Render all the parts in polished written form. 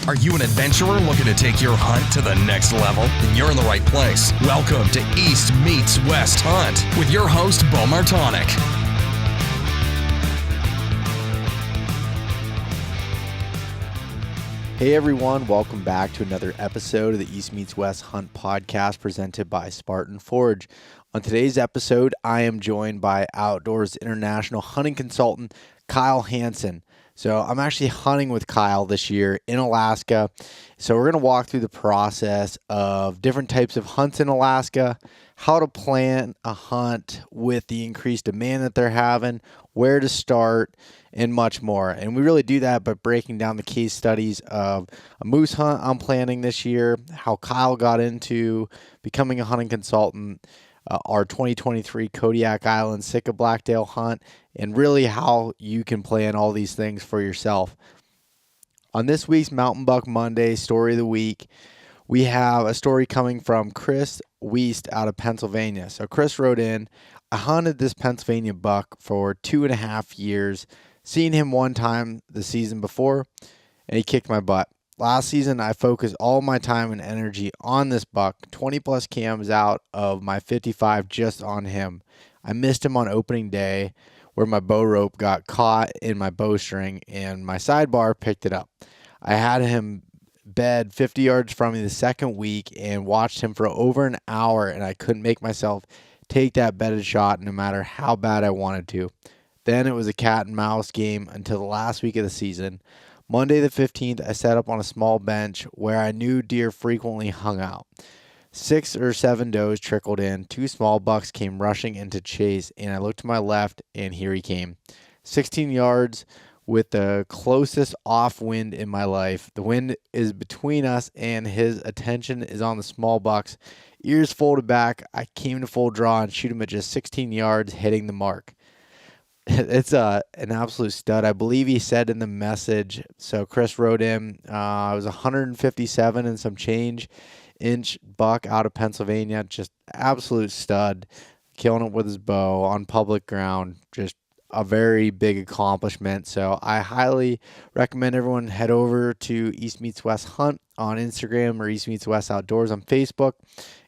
Are you an adventurer looking to take your hunt to the next level? Then you're in the right place. Welcome to East Meets West Hunt with your host, Beau Martonik. Hey everyone, welcome back to another episode of the East Meets West Hunt podcast presented by Spartan Forge. On today's episode, I am joined by Outdoors International hunting consultant Kyle Hanson. So I'm actually hunting with Kyle this year in Alaska. So we're going to walk through the process of different types of hunts in Alaska, how to plan a hunt with the increased demand that they're having, where to start, and much more. And we really do that by breaking down the case studies of a moose hunt I'm planning this year, how Kyle got into becoming a hunting consultant, our 2023 Kodiak Island Sitka Blacktail hunt, and really how you can plan all these things for yourself. On this week's Mountain Buck Monday Story of the Week, we have a story coming from Chris Wiest out of Pennsylvania. So Chris wrote in, I hunted this Pennsylvania buck for 2.5 years, seen him one time the season before, and he kicked my butt. Last season, I focused all my time and energy on this buck, 20 plus cams out of my 55 just on him. I missed him on opening day where my bow rope got caught in my bowstring and my sidebar picked it up. I had him bed 50 yards from me the second week and watched him for over an hour, and I couldn't make myself take that bedded shot no matter how bad I wanted to. Then it was a cat and mouse game until the last week of the season. Monday the 15th, I set up on a small bench where I knew deer frequently hung out. 6 or 7 does trickled in, 2 small bucks came rushing into chase, and I looked to my left, and here he came. 16 yards with the closest off wind in my life. The wind is between us, and his attention is on the small bucks. Ears folded back, I came to full draw and shoot him at just 16 yards, hitting the mark. It's an absolute stud. I believe he said in the message, so Chris wrote in, it was 157 and some change inch buck out of Pennsylvania, just absolute stud, killing it with his bow on public ground, just a very big accomplishment. So I highly recommend everyone head over to East Meets West Hunt on Instagram or East Meets West Outdoors on Facebook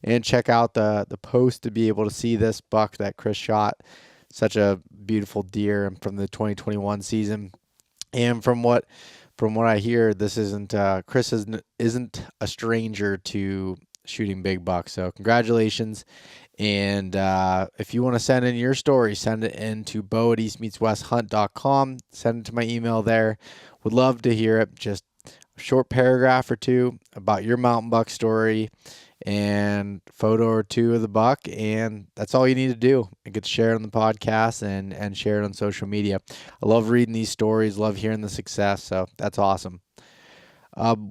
and check out the post to be able to see this buck that Chris shot. Such a beautiful deer from the 2021 season. And from what I hear, this Chris isn't a stranger to shooting big bucks. So congratulations. And if you want to send in your story, send it in to beau@eastmeetswesthunt.com. Send it to my email there. Would love to hear it. Just a short paragraph or two about your mountain buck story and photo or two of the buck, and that's all you need to do. You get to share it on the podcast and share it on social media. I love reading these stories, love hearing the success, so that's awesome.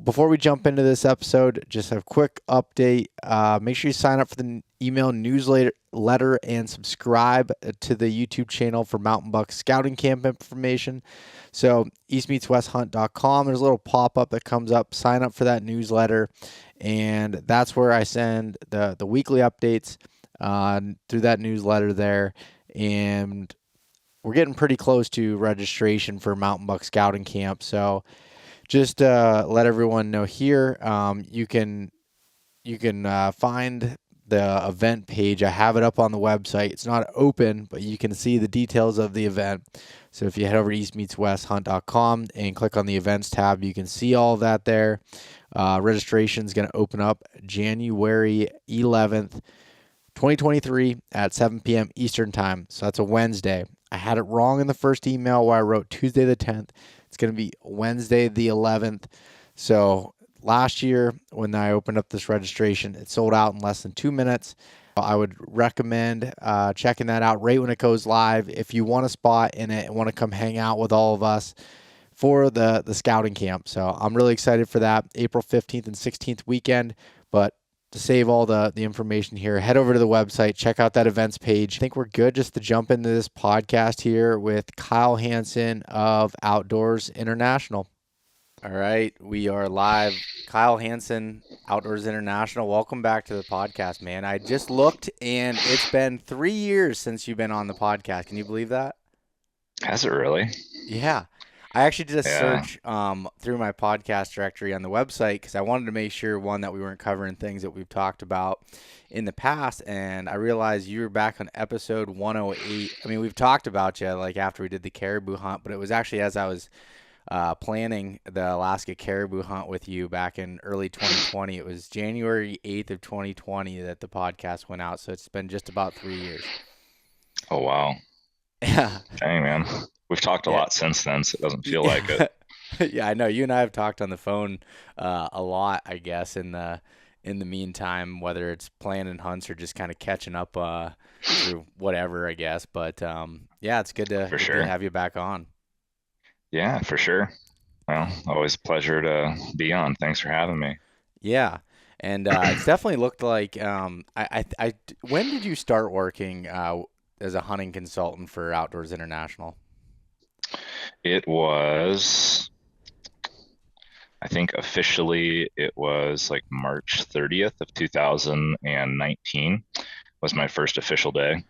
Before we jump into this episode, just a quick update. Make sure you sign up for the email newsletter and subscribe to the YouTube channel for Mountain Buck Scouting Camp information. So eastmeetswesthunt.com, there's a little pop-up that comes up. Sign up for that newsletter, and that's where I send the weekly updates through that newsletter there. And we're getting pretty close to registration for Mountain Buck Scouting Camp. So just let everyone know here, you can find the event page. I have it up on the website. It's not open, but you can see the details of the event. So if you head over to eastmeetswesthunt.com and click on the events tab, you can see all of that there. Registration is going to open up January 11th, 2023 at 7 p.m. Eastern time. So that's a Wednesday. I had it wrong in the first email where I wrote Tuesday the 10th. It's going to be Wednesday the 11th. So last year when I opened up this registration, it sold out in less than 2 minutes. I would recommend checking that out right when it goes live if you want a spot in it and want to come hang out with all of us for the scouting camp. So I'm really excited for that, April 15th and 16th weekend. But to save all the information here, head over to the website, check out that events page. I think we're good just to jump into this podcast here with Kyle Hanson of Outdoors International. All right, we are live. Kyle Hanson, Outdoors International. Welcome back to the podcast, man. I just looked, and it's been 3 years since you've been on the podcast. Can you believe that? Has it really? Yeah. I actually did a Yeah. search through my podcast directory on the website because I wanted to make sure, one, that we weren't covering things that we've talked about in the past, and I realized you were back on episode 108. I mean, we've talked about you like after we did the caribou hunt, but it was actually as I was planning the Alaska caribou hunt with you back in early 2020. It was January 8th of 2020 that the podcast went out, so it's been just about 3 years. Oh, wow. Yeah. Dang, man. We've talked a Yeah. lot since then, so it doesn't feel like it. Yeah. Yeah, I know. You and I have talked on the phone a lot, I guess, in the meantime, whether it's planning hunts or just kind of catching up through whatever, I guess. But yeah, it's For good to sure. have you back on. Yeah, for sure. Well, always a pleasure to be on. Thanks for having me. Yeah, and it's definitely looked like when did you start working as a hunting consultant for Outdoors International? It was, I think officially it was like March 30th of 2019 was my first official day.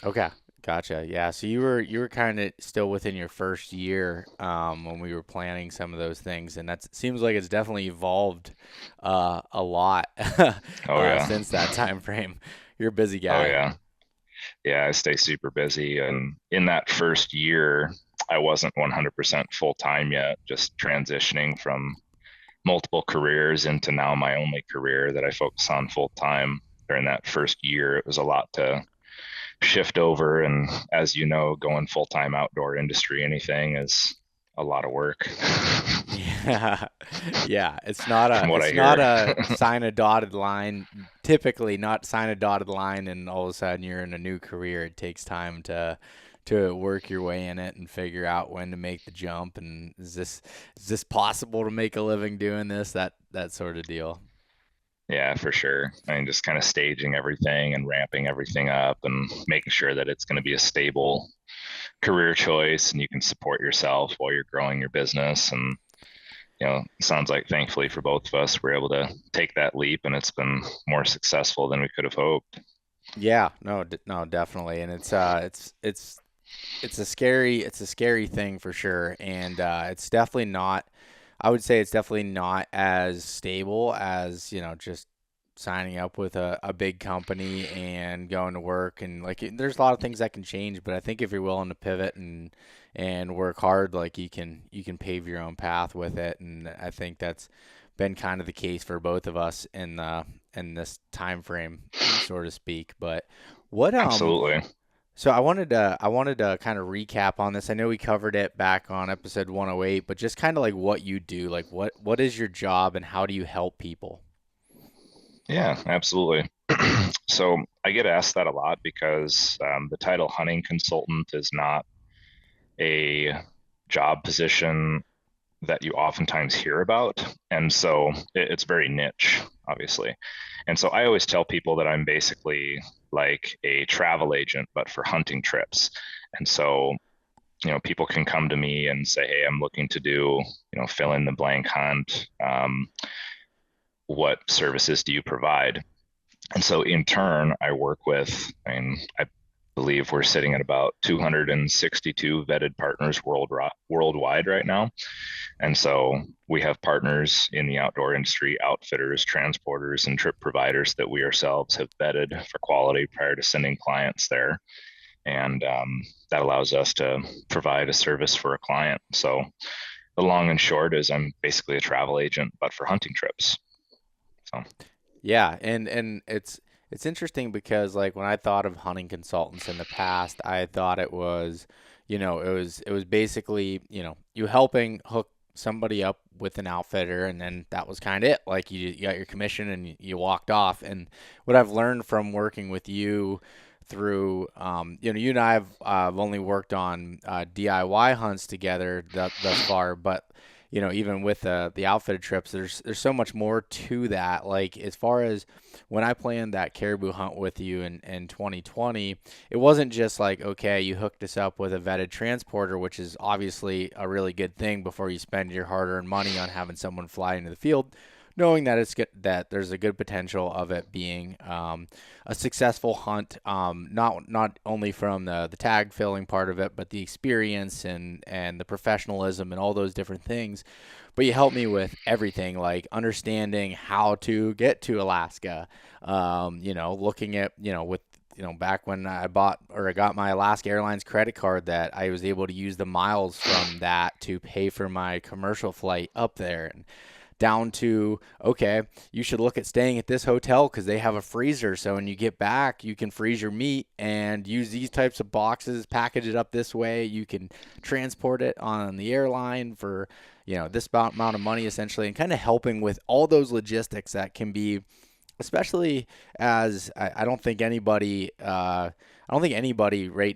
Okay, gotcha. Yeah, so you were kind of still within your first year when we were planning some of those things, and that seems like it's definitely evolved a lot Oh yeah. since that time frame. You're a busy Oh guy. yeah. Yeah, I stay super busy. And in that first year, I wasn't 100% full time yet, just transitioning from multiple careers into now my only career that I focus on full time. During that first year, it was a lot to shift over. And as you know, going full time outdoor industry, anything is a lot of work Yeah, yeah. from what I It's not hear. a sign a dotted line. Typically, not sign a dotted line, and all of a sudden you're in a new career. It takes time to work your way in it and figure out when to make the jump. And is this possible to make a living doing this? That sort of deal. Yeah, for sure. I mean, just kind of staging everything and ramping everything up and making sure that it's going to be a stable career choice and you can support yourself while you're growing your business. And, it sounds like thankfully for both of us, we're able to take that leap and it's been more successful than we could have hoped. Yeah, no, no, definitely. And it's a scary thing for sure, and it's definitely not. I would say it's definitely not as stable as just signing up with a big company and going to work and like there's a lot of things that can change, but I think if you're willing to pivot and work hard, like you can pave your own path with it, and I think that's been kind of the case for both of us in this time frame, so to speak. But what Absolutely. so I wanted to kind of recap on this. I know we covered it back on episode 108, but just kind of like what you do, like what is your job and how do you help people? Yeah, absolutely. So I get asked that a lot because the title hunting consultant is not a job position that you oftentimes hear about. And so it's very niche, obviously. And so I always tell people that I'm basically like a travel agent, but for hunting trips. And so, people can come to me and say, hey, I'm looking to do, fill in the blank hunt. What services do you provide? And so in turn, I work with, I believe we're sitting at about 262 vetted partners worldwide right now. And so we have partners in the outdoor industry, outfitters, transporters, and trip providers that we ourselves have vetted for quality prior to sending clients there. And that allows us to provide a service for a client. So the long and short is I'm basically a travel agent, but for hunting trips. So, Yeah, and it's interesting because like when I thought of hunting consultants in the past, I thought it was, it was basically, you helping hook somebody up with an outfitter and then that was kind of it. Like you got your commission and you walked off. And what I've learned from working with you through, you and I have only worked on DIY hunts together thus far, but even with the outfitted trips, there's so much more to that. Like as far as when I planned that caribou hunt with you in 2020, it wasn't just like, okay, you hooked us up with a vetted transporter, which is obviously a really good thing before you spend your hard-earned money on having someone fly into the field. knowing that it's good, that there's a good potential of it being a successful hunt, not only from the tag filling part of it, but the experience and the professionalism and all those different things. But you help me with everything, like understanding how to get to Alaska. Looking at, with back when I got my Alaska Airlines credit card, that I was able to use the miles from that to pay for my commercial flight up there, and down to, okay, you should look at staying at this hotel because they have a freezer. So when you get back, you can freeze your meat and use these types of boxes, package it up this way. You can transport it on the airline for, this amount of money essentially, and kind of helping with all those logistics that can be, especially as I don't think anybody, right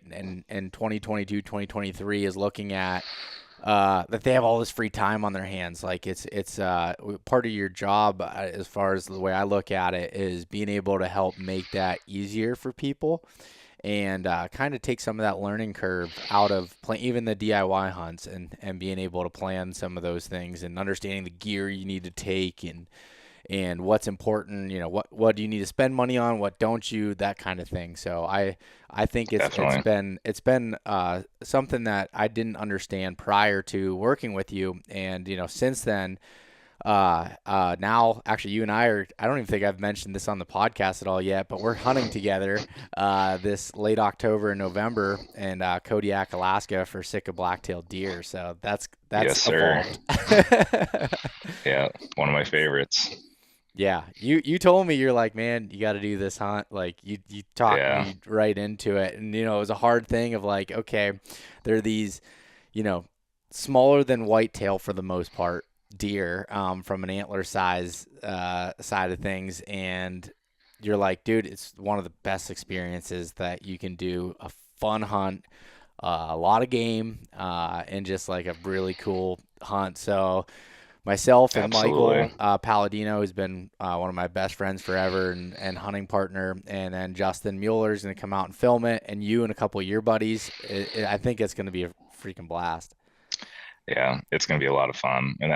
in 2022, 2023 is looking at that they have all this free time on their hands. Like it's part of your job, as far as the way I look at it, is being able to help make that easier for people, and kind of take some of that learning curve out of even the DIY hunts, and being able to plan some of those things and understanding the gear you need to take, and what's important, what do you need to spend money on, what don't you, that kind of thing. So I think it's been something that I didn't understand prior to working with you, and since then, now actually you and I don't even think I've mentioned this on the podcast at all yet, but we're hunting together this late October and November in Kodiak, Alaska for Sitka blacktail deer. So that's yes, sir. Yeah, one of my favorites. Yeah, you told me, you're like, man, you got to do this hunt. Like you talked me right into it, and it was a hard thing of like, okay, there are these, smaller than whitetail for the most part deer, from an antler size side of things, and you're like, dude, it's one of the best experiences that you can do. A fun hunt, a lot of game, and just like a really cool hunt. So myself and Absolutely. Michael Palladino, who's been one of my best friends forever and hunting partner, and then Justin Mueller is going to come out and film it, and you and a couple of your buddies. I think it's going to be a freaking blast. Yeah, it's going to be a lot of fun. And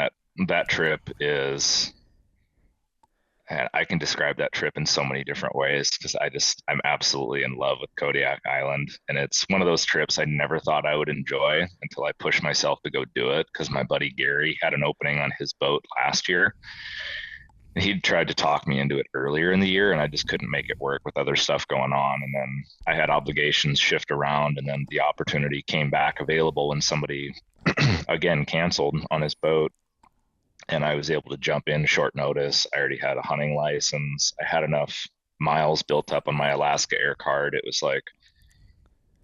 that trip is, and I can describe that trip in so many different ways because I'm absolutely in love with Kodiak Island. And it's one of those trips I never thought I would enjoy until I pushed myself to go do it, because my buddy Gary had an opening on his boat last year. He'd tried to talk me into it earlier in the year, and I just couldn't make it work with other stuff going on. And then I had obligations shift around, and then the opportunity came back available when somebody again canceled on his boat, and I was able to jump in short notice. I already had a hunting license. I had enough miles built up on my Alaska Air card. It was like,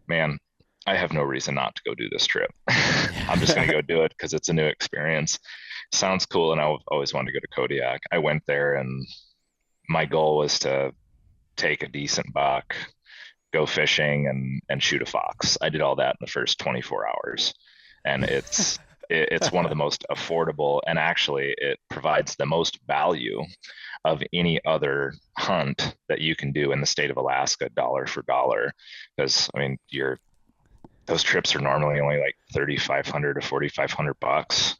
man, I have no reason not to go do this trip. I'm just going to go do it because it's a new experience. Sounds cool, and I've always wanted to go to Kodiak. I went there, and my goal was to take a decent buck, go fishing, and shoot a fox. I did all that in the first 24 hours, and it's one of the most affordable, and actually it provides the most value of any other hunt that you can do in the state of Alaska, dollar for dollar. Because I mean, those trips are normally only like $3,500 to $4,500,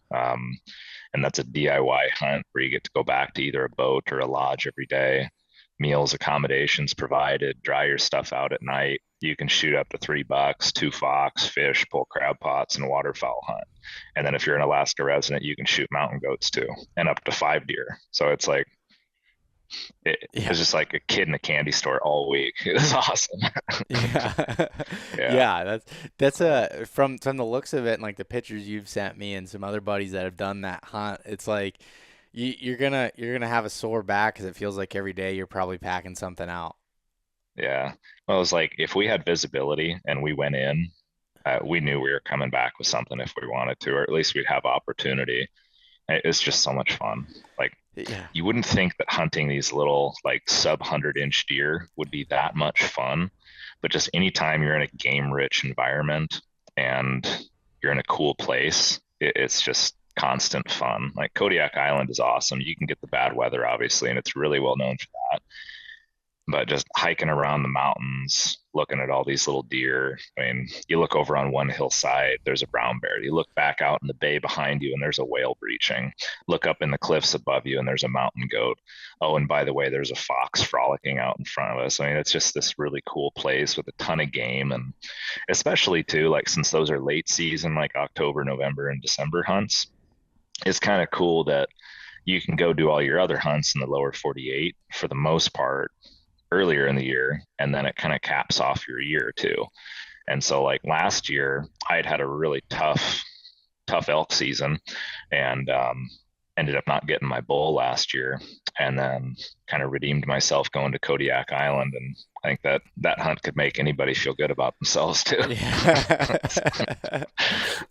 and that's a DIY hunt where you get to go back to either a boat or a lodge every day. Meals, accommodations provided, dry your stuff out at night. You can shoot up to $3, 2 fox, fish, pull crab pots, and waterfowl hunt. And then if you're an Alaska resident, you can shoot mountain goats too, and up to 5 deer. So it's like, it was just like a kid in a candy store all week. It was awesome. Yeah. Yeah, that's from the looks of it, and like the pictures you've sent me and some other buddies that have done that hunt, it's like you're gonna have a sore back because it feels like every day you're probably packing something out. Yeah. Well, it was like if we had visibility and we went in, we knew we were coming back with something if we wanted to, or at least we'd have opportunity. It's just so much fun. Like, Yeah. you wouldn't think that hunting these little like sub 100-inch deer would be that much fun, but just anytime you're in a game rich environment and you're in a cool place, it's just constant fun. Like, Kodiak Island is awesome. You can get the bad weather, obviously, and it's really well known for that. But just hiking around the mountains, looking at all these little deer. I mean, you look over on one hillside, there's a brown bear. You look back out in the bay behind you, and there's a whale breaching. Look up in the cliffs above you, and there's a mountain goat. Oh, and by the way, there's a fox frolicking out in front of us. I mean, it's just this really cool place with a ton of game. And especially, too, like since those are late season, like October, November, and December hunts, it's kind of cool that you can go do all your other hunts in the lower 48 for the most part earlier in the year, and then it kind of caps off your year too. And so like last year I had a really tough elk season, and ended up not getting my bull last year, and then kind of redeemed myself going to Kodiak Island. And I think that hunt could make anybody feel good about themselves too. Yeah.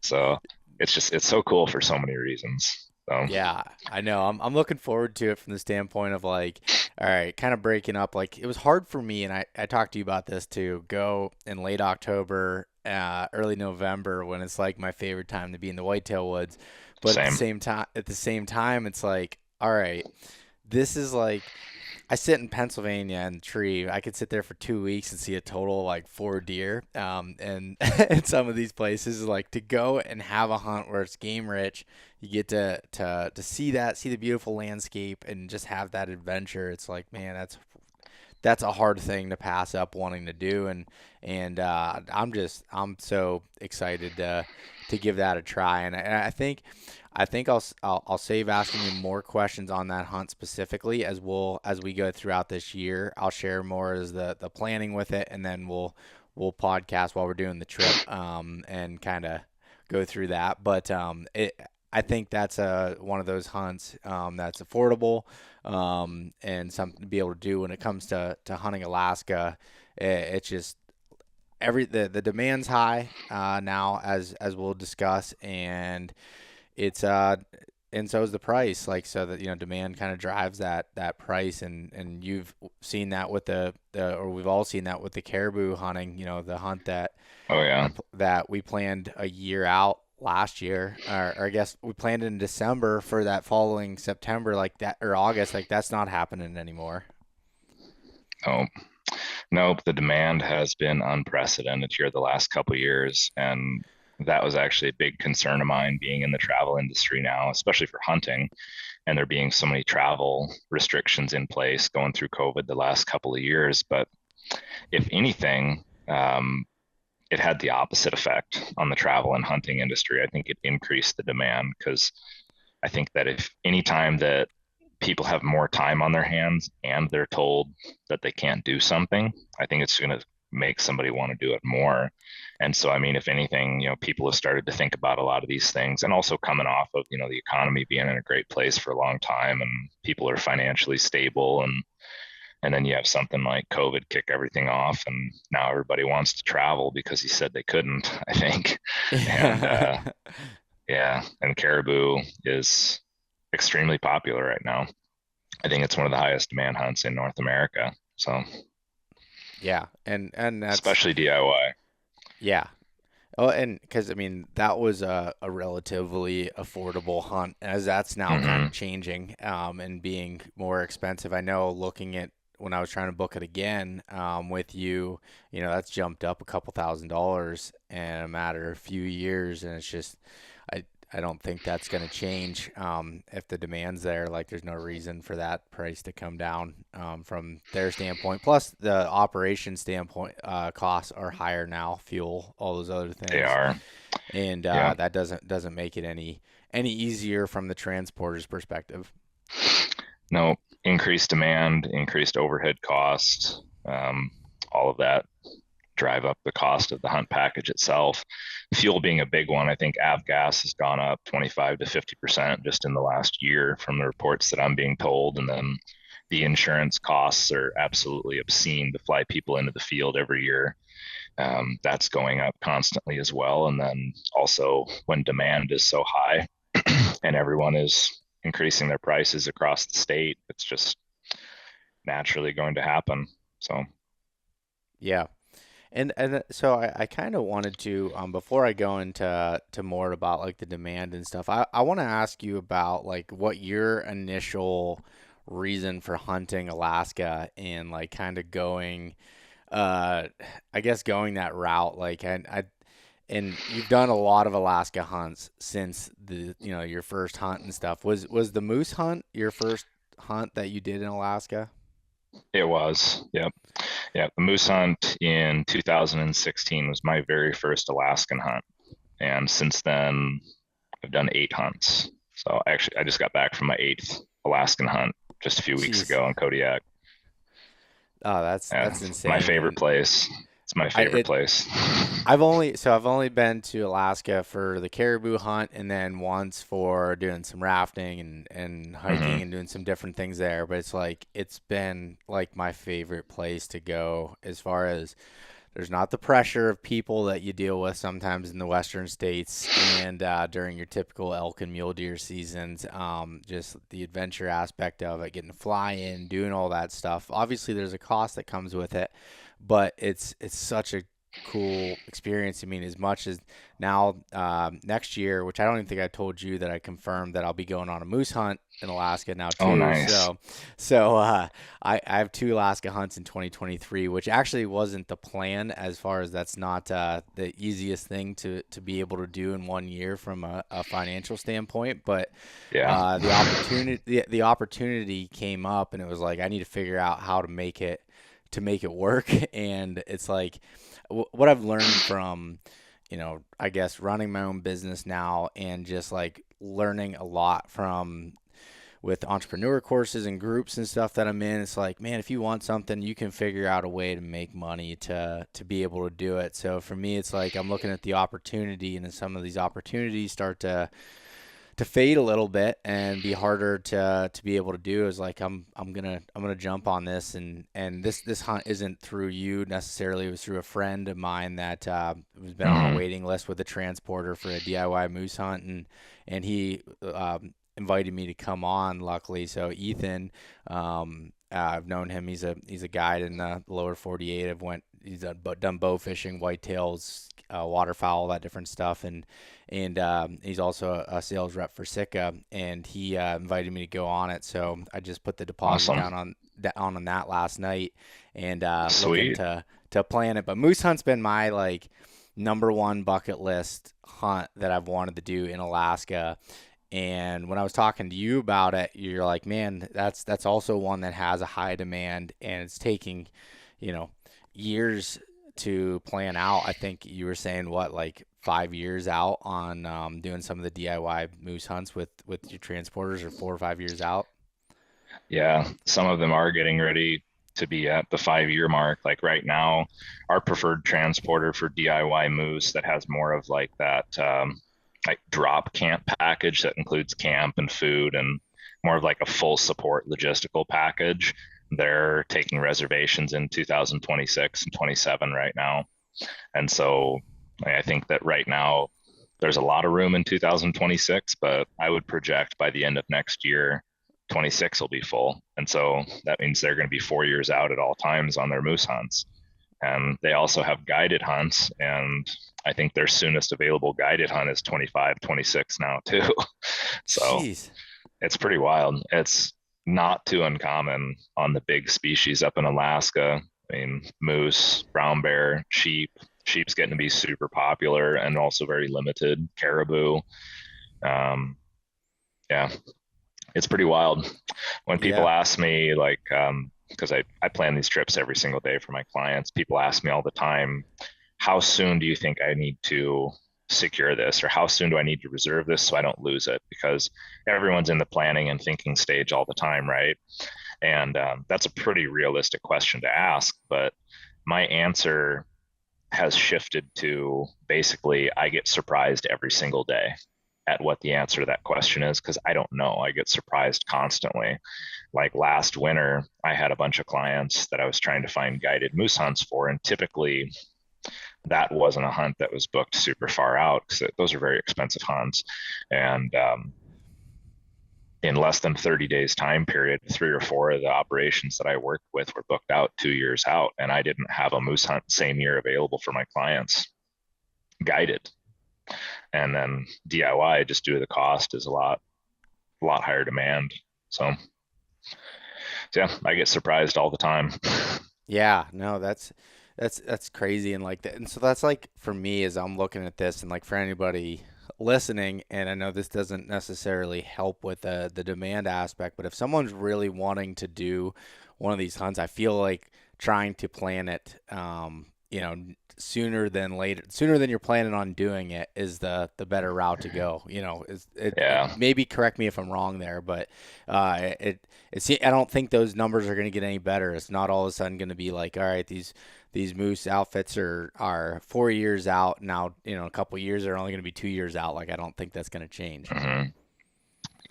So it's so cool for so many reasons. So. Yeah, I know. I'm looking forward to it from the standpoint of like, all right, kind of breaking up. Like it was hard for me, and I talked to you about this too. Go in late October, early November, when it's like my favorite time to be in the whitetail woods. But at the same time, it's like, all right, this is like, I sit in Pennsylvania in the tree. I could sit there for 2 weeks and see a total of like 4 deer. And in some of these places, like to go and have a hunt where it's game rich, you get to see the beautiful landscape and just have that adventure. It's like, man, that's a hard thing to pass up wanting to do. And I'm so excited to give that a try. And I think I'll save asking you more questions on that hunt specifically as we go throughout this year. I'll share more as the planning with it, and then we'll podcast while we're doing the trip, and kind of go through that. But I think that's one of those hunts that's affordable, and something to be able to do when it comes to hunting Alaska. It's just the demand's high now, as we'll discuss, and it's and so is the price. Like, so that demand kind of drives that price, and you've seen that with or we've all seen that with the caribou hunting. The hunt that that we planned a year out last year, or I guess we planned in December for that following September, like that, or August. Like that's not happening anymore. Oh. Nope, the demand has been unprecedented here the last couple of years, and that was actually a big concern of mine being in the travel industry now, especially for hunting, and there being so many travel restrictions in place going through COVID the last couple of years. But if anything, it had the opposite effect on the travel and hunting industry. I think it increased the demand, because I think that if any time that people have more time on their hands and they're told that they can't do something, I think it's going to make somebody want to do it more. And so, I mean, if anything, people have started to think about a lot of these things, and also coming off of, the economy being in a great place for a long time, and people are financially stable, and then you have something like COVID kick everything off, and now everybody wants to travel because he said they couldn't, I think. And and caribou is extremely popular right now. I think it's one of the highest demand hunts in North America. So yeah, and that's especially DIY. Yeah. Oh, and because that was a relatively affordable hunt, as that's now kind of changing, and being more expensive. I know, looking at when I was trying to book it again with you, that's jumped up a couple $1,000s in a matter of a few years, and it's just I don't think that's going to change if the demand's there. Like, there's no reason for that price to come down from their standpoint. Plus, the operation standpoint, costs are higher now, fuel, all those other things. They are. And that doesn't make it any easier from the transporter's perspective. No, increased demand, increased overhead costs, all of that drive up the cost of the hunt package itself. Fuel being a big one. I think avgas has gone up 25 to 50% just in the last year from the reports that I'm being told. And then the insurance costs are absolutely obscene to fly people into the field every year. That's going up constantly as well. And then also, when demand is so high and everyone is increasing their prices across the state, it's just naturally going to happen. So yeah. And so I kind of wanted to, before I go into more about like the demand and stuff, I want to ask you about like what your initial reason for hunting Alaska and like kind of going, I guess going that route. Like, and you've done a lot of Alaska hunts since your first hunt and stuff. Was the moose hunt your first hunt that you did in Alaska? It was. Yep. Yeah. The moose hunt in 2016 was my very first Alaskan hunt. And since then, I've done 8 hunts. So actually, I just got back from my 8th Alaskan hunt just a few weeks Jeez. ago in Kodiak. Oh, Yeah, that's it's my insane. favorite And place. It's my I favorite it place. I've only been to Alaska for the caribou hunt and then once for doing some rafting and hiking Hmm. and doing some different things there. But it's been like my favorite place to go as far as there's not the pressure of people that you deal with sometimes in the western states and during your typical elk and mule deer seasons. Just the adventure aspect of it, getting to fly in, doing all that stuff. Obviously, there's a cost that comes with it, but it's such a cool experience. I mean, as much as now next year, which I don't even think I told you that I confirmed that I'll be going on a moose hunt in Alaska now Oh, too. nice. So I have 2 Alaska hunts in 2023, which actually wasn't the plan as far as that's not the easiest thing to be able to do in one year from a financial standpoint. But Yeah. the opportunity came up, and it was like I need to figure out how to make it work. And it's like what I've learned from I guess running my own business now and just like learning a lot from with entrepreneur courses and groups and stuff that I'm in. It's like, man, if you want something, you can figure out a way to make money to be able to do it. So for me, it's like I'm looking at the opportunity, and then some of these opportunities start to fade a little bit and be harder to be able to do. Is like I'm gonna jump on this, and this hunt isn't through you necessarily. It was through a friend of mine that has been on a Hmm. waiting list with a transporter for a DIY moose hunt, and he invited me to come on. Luckily, so Ethan, I've known him. He's a guide in the lower 48. He's done bow fishing, whitetails, waterfowl, that different stuff, and he's also a sales rep for Sitka, and he invited me to go on it. So I just put the deposit Awesome. down on that last night, and looking Sweet. to plan it. But moose hunt's been my like number one bucket list hunt that I've wanted to do in Alaska. And when I was talking to you about it, you're like, man, that's also one that has a high demand, and it's taking, you know, years to plan out. I think you were saying what, like 5 years out on doing some of the DIY moose hunts with your transporters, or 4 or 5 years out. Yeah. Some of them are getting ready to be at the 5-year mark. Like right now, our preferred transporter for DIY moose that has more of like that like drop camp package that includes camp and food and more of like a full support logistical package. They're taking reservations in 2026 and 27 right now. And so I think that right now there's a lot of room in 2026, but I would project by the end of next year, 26 will be full. And so that means they're going to be 4 years out at all times on their moose hunts. And they also have guided hunts. And I think their soonest available guided hunt is 25, 26 now, too. So Jeez. it's pretty wild. It's not too uncommon on the big species up in Alaska. I mean, moose, brown bear, sheep. Sheep's getting to be super popular and also very limited. Caribou. Um, yeah, it's pretty wild. When people Yeah. ask me, like, because I plan these trips every single day for my clients, people ask me all the time, how soon do you think I need to secure this, or how soon do I need to reserve this so I don't lose it? Because everyone's in the planning and thinking stage all the time, right? And that's a pretty realistic question to ask. But my answer has shifted to basically I get surprised every single day at what the answer to that question is, because I don't know. I get surprised constantly. Like last winter, I had a bunch of clients that I was trying to find guided moose hunts for, and typically that wasn't a hunt that was booked super far out because those are very expensive hunts. And in less than 30 days time period, 3 or 4 of the operations that I worked with were booked out 2 years out, and I didn't have a moose hunt same year available for my clients guided. And then DIY, just due to the cost, is a lot higher demand. So So yeah, I get surprised all the time. Yeah, no, that's crazy and like that. And so that's like for me as I'm looking at this and like for anybody listening, and I know this doesn't necessarily help with the demand aspect, but if someone's really wanting to do one of these hunts, I feel like trying to plan it, sooner than later, sooner than you're planning on doing it is the better route to go. Yeah. Maybe correct me if I'm wrong there, but I don't think those numbers are going to get any better. It's not all of a sudden going to be like, all right, these moose outfits are 4 years out now. A couple of years are only going to be 2 years out. Like I don't think that's going to change. hmm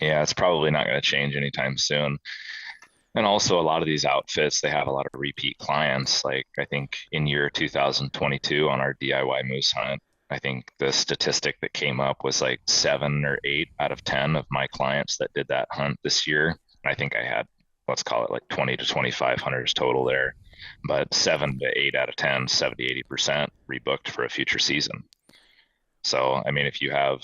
Yeah, it's probably not going to change anytime soon. And also, a lot of these outfits, they have a lot of repeat clients. Like, I think in year 2022 on our DIY moose hunt, I think the statistic that came up was like 7 or 8 out of 10 of my clients that did that hunt this year. I think I had, let's call it like 20 to 25 hunters total there, but 7 to 8 out of 10, 70, 80% rebooked for a future season. So, I mean, if you have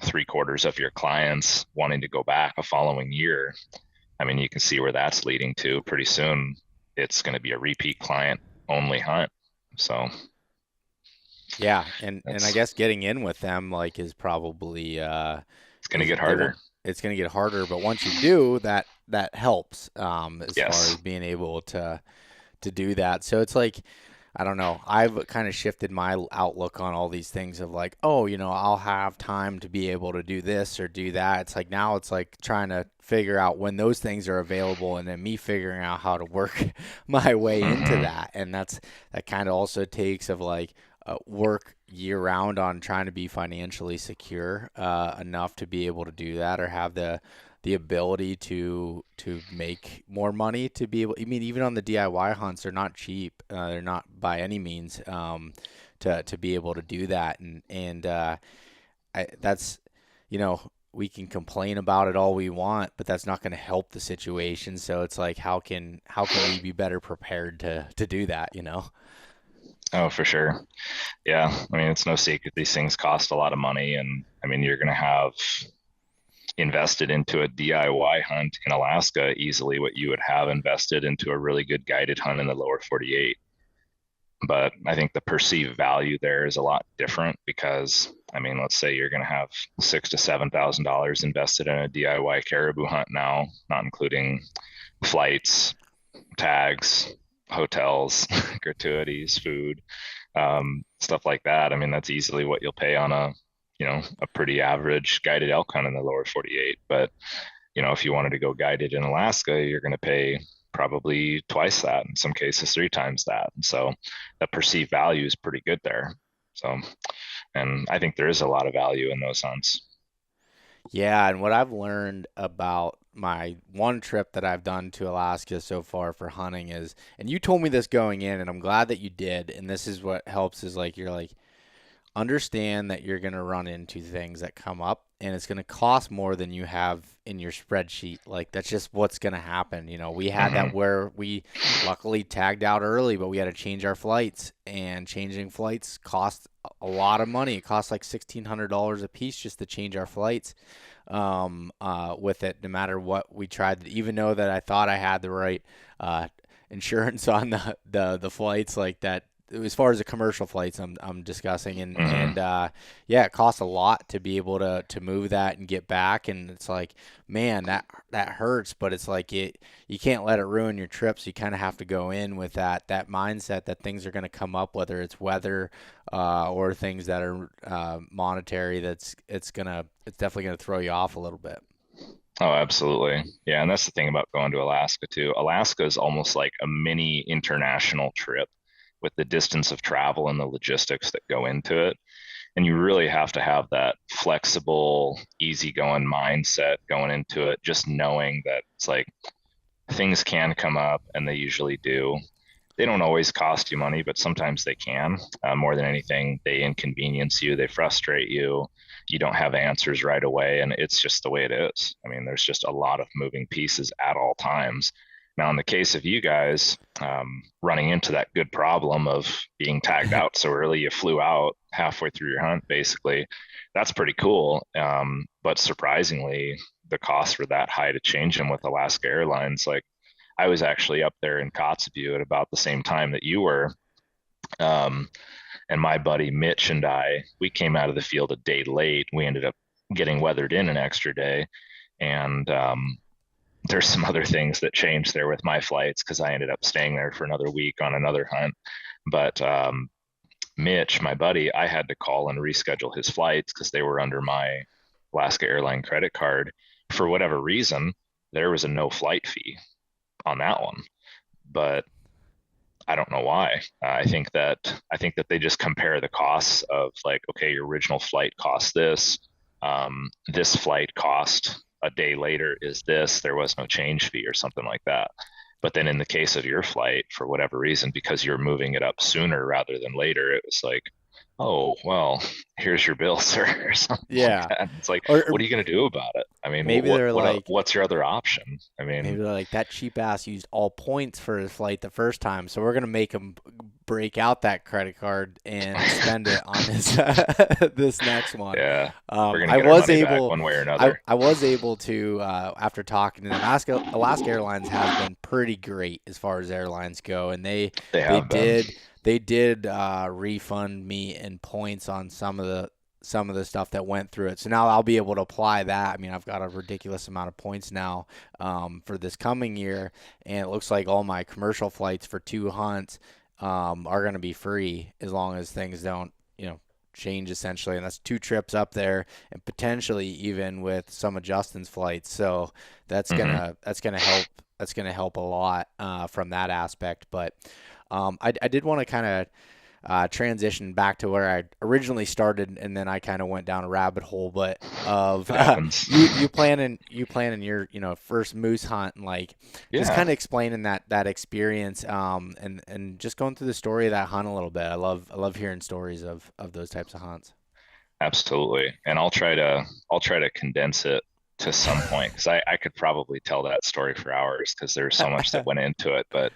3/4 of your clients wanting to go back a following year, I mean, you can see where that's leading to. Pretty soon, it's going to be a repeat client only hunt. So Yeah, and I that's guess getting in with them like is probably it's going to get harder. it's going to get harder, but once you do, that helps as far as Yes. being able to do that. So it's like I don't know. I've kind of shifted my outlook on all these things of like, oh, I'll have time to be able to do this or do that. It's like now it's like trying to figure out when those things are available and then me figuring out how to work my way into hmm that. And that kind of also takes of like work year round on trying to be financially secure enough to be able to do that or have the ability to make more money to be able. I mean, even on the DIY hunts, they're not cheap. They're not by any means to be able to do that. That's we can complain about it all we want, but that's not going to help the situation. So it's like how can we be better prepared to do that? Oh, for sure. Yeah. I mean, it's no secret these things cost a lot of money. And I mean, you're going to have invested into a DIY hunt in Alaska easily what you would have invested into a really good guided hunt in the lower 48. But I think the perceived value there is a lot different because, I mean, let's say you're going to have $6,000 to $7,000 invested in a DIY caribou hunt now, not including flights, tags, hotels, gratuities, food, stuff like that. I mean, that's easily what you'll pay on a pretty average guided elk hunt in the lower 48. But, if you wanted to go guided in Alaska, you're going to pay probably twice that, in some cases 3 times that. And so the perceived value is pretty good there. So, and I think there is a lot of value in those hunts. Yeah, and what I've learned about my one trip that I've done to Alaska so far for hunting is, and you told me this going in, and I'm glad that you did, and this is what helps is like you're like, understand that you're going to run into things that come up and it's going to cost more than you have in your spreadsheet. Like that's just what's going to happen. We had hmm that where we luckily tagged out early, but we had to change our flights and changing flights cost a lot of money. It cost like $1,600 a piece just to change our flights with it, no matter what we tried, even though that I thought I had the right insurance on the flights like that as far as the commercial flights I'm discussing and hmm yeah, it costs a lot to be able to move that and get back, and it's like, man, that hurts, but it's like you can't let it ruin your trip, so you kind of have to go in with that mindset that things are going to come up, whether it's weather or things that are monetary. It's definitely going to throw you off a little bit. Oh, absolutely. Yeah. And that's the thing about going to Alaska too. Alaska is almost like a mini international trip with the distance of travel and the logistics that go into it. And you really have to have that flexible, easygoing mindset going into it, just knowing that it's like things can come up and they usually do. They don't always cost you money, but sometimes they can. More than anything, they inconvenience you, they frustrate you. You don't have answers right away, and it's just the way it is. I mean, there's just a lot of moving pieces at all times. Now, in the case of you guys running into that good problem of being tagged out so early, you flew out halfway through your hunt, basically, that's pretty cool. But surprisingly, the costs were that high to change them with Alaska Airlines. Like I was actually up there in Kotzebue at about the same time that you were. And my buddy Mitch and we came out of the field a day late. We ended up getting weathered in an extra day. And there's some other things that changed there with my flights because I ended up staying there for another week on another hunt. But Mitch, my buddy, I had to call and reschedule his flights because they were under my Alaska Airline credit card. For whatever reason, there was a no flight fee on that one. But I don't know why. I think that they just compare the costs of like, okay, your original flight cost this. This flight cost a day later is this. There was no change fee or something like that. But then in the case of your flight, for whatever reason, because you're moving it up sooner rather than later, it was like, oh, well, here's your bill, sir, or something. Yeah. Like that. It's like, or what are you going to do about it? I mean, maybe they're like, what's your other option? I mean, maybe they're like, that cheap ass used all points for his flight the first time, so we're going to make him break out that credit card and spend it on his this next one. Yeah. We're going to get our money back one way or another. I was able to, after talking to them, Alaska Airlines has been pretty great as far as airlines go, and they did refund me in points on some of the stuff that went through it. So now I'll be able to apply that. I mean, I've got a ridiculous amount of points now for this coming year, and it looks like all my commercial flights for 2 hunts are going to be free as long as things don't, change essentially. And that's 2 trips up there, and potentially even with some of Justin's flights. So that's gonna help. That's gonna help a lot from that aspect. But I did want to kind of transition back to where I originally started, and then I kind of went down a rabbit hole. But of you planning your first moose hunt, and like just kind of explaining that experience, and just going through the story of that hunt a little bit. I love hearing stories of those types of hunts. Absolutely, and I'll try to condense it to some point because I could probably tell that story for hours because there's so much that went into it. But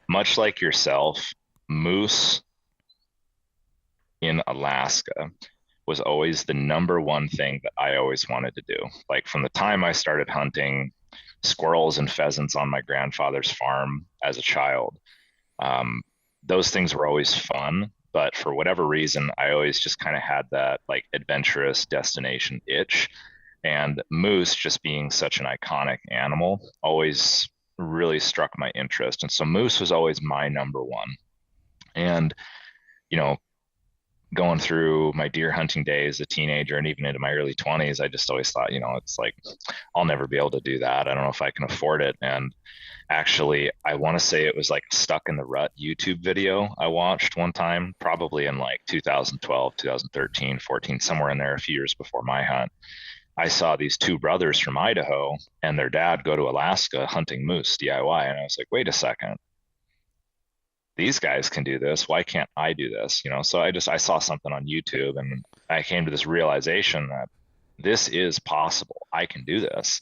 much like yourself, moose in Alaska was always the number one thing that I always wanted to do. Like from the time I started hunting squirrels and pheasants on my grandfather's farm as a child, those things were always fun. But for whatever reason, I always just kind of had that like adventurous destination itch. And moose, just being such an iconic animal, always really struck my interest. And so moose was always my number one. And, going through my deer hunting days as a teenager and even into my early 20s, I just always thought, it's like, I'll never be able to do that. I don't know if I can afford it. And actually, I want to say it was like Stuck in the Rut YouTube video I watched one time, probably in like 2012, 2013, 14, somewhere in there, a few years before my hunt. I saw these 2 brothers from Idaho and their dad go to Alaska hunting moose DIY. And I was like, wait a second, these guys can do this. Why can't I do this? So I saw something on YouTube and I came to this realization that this is possible. I can do this.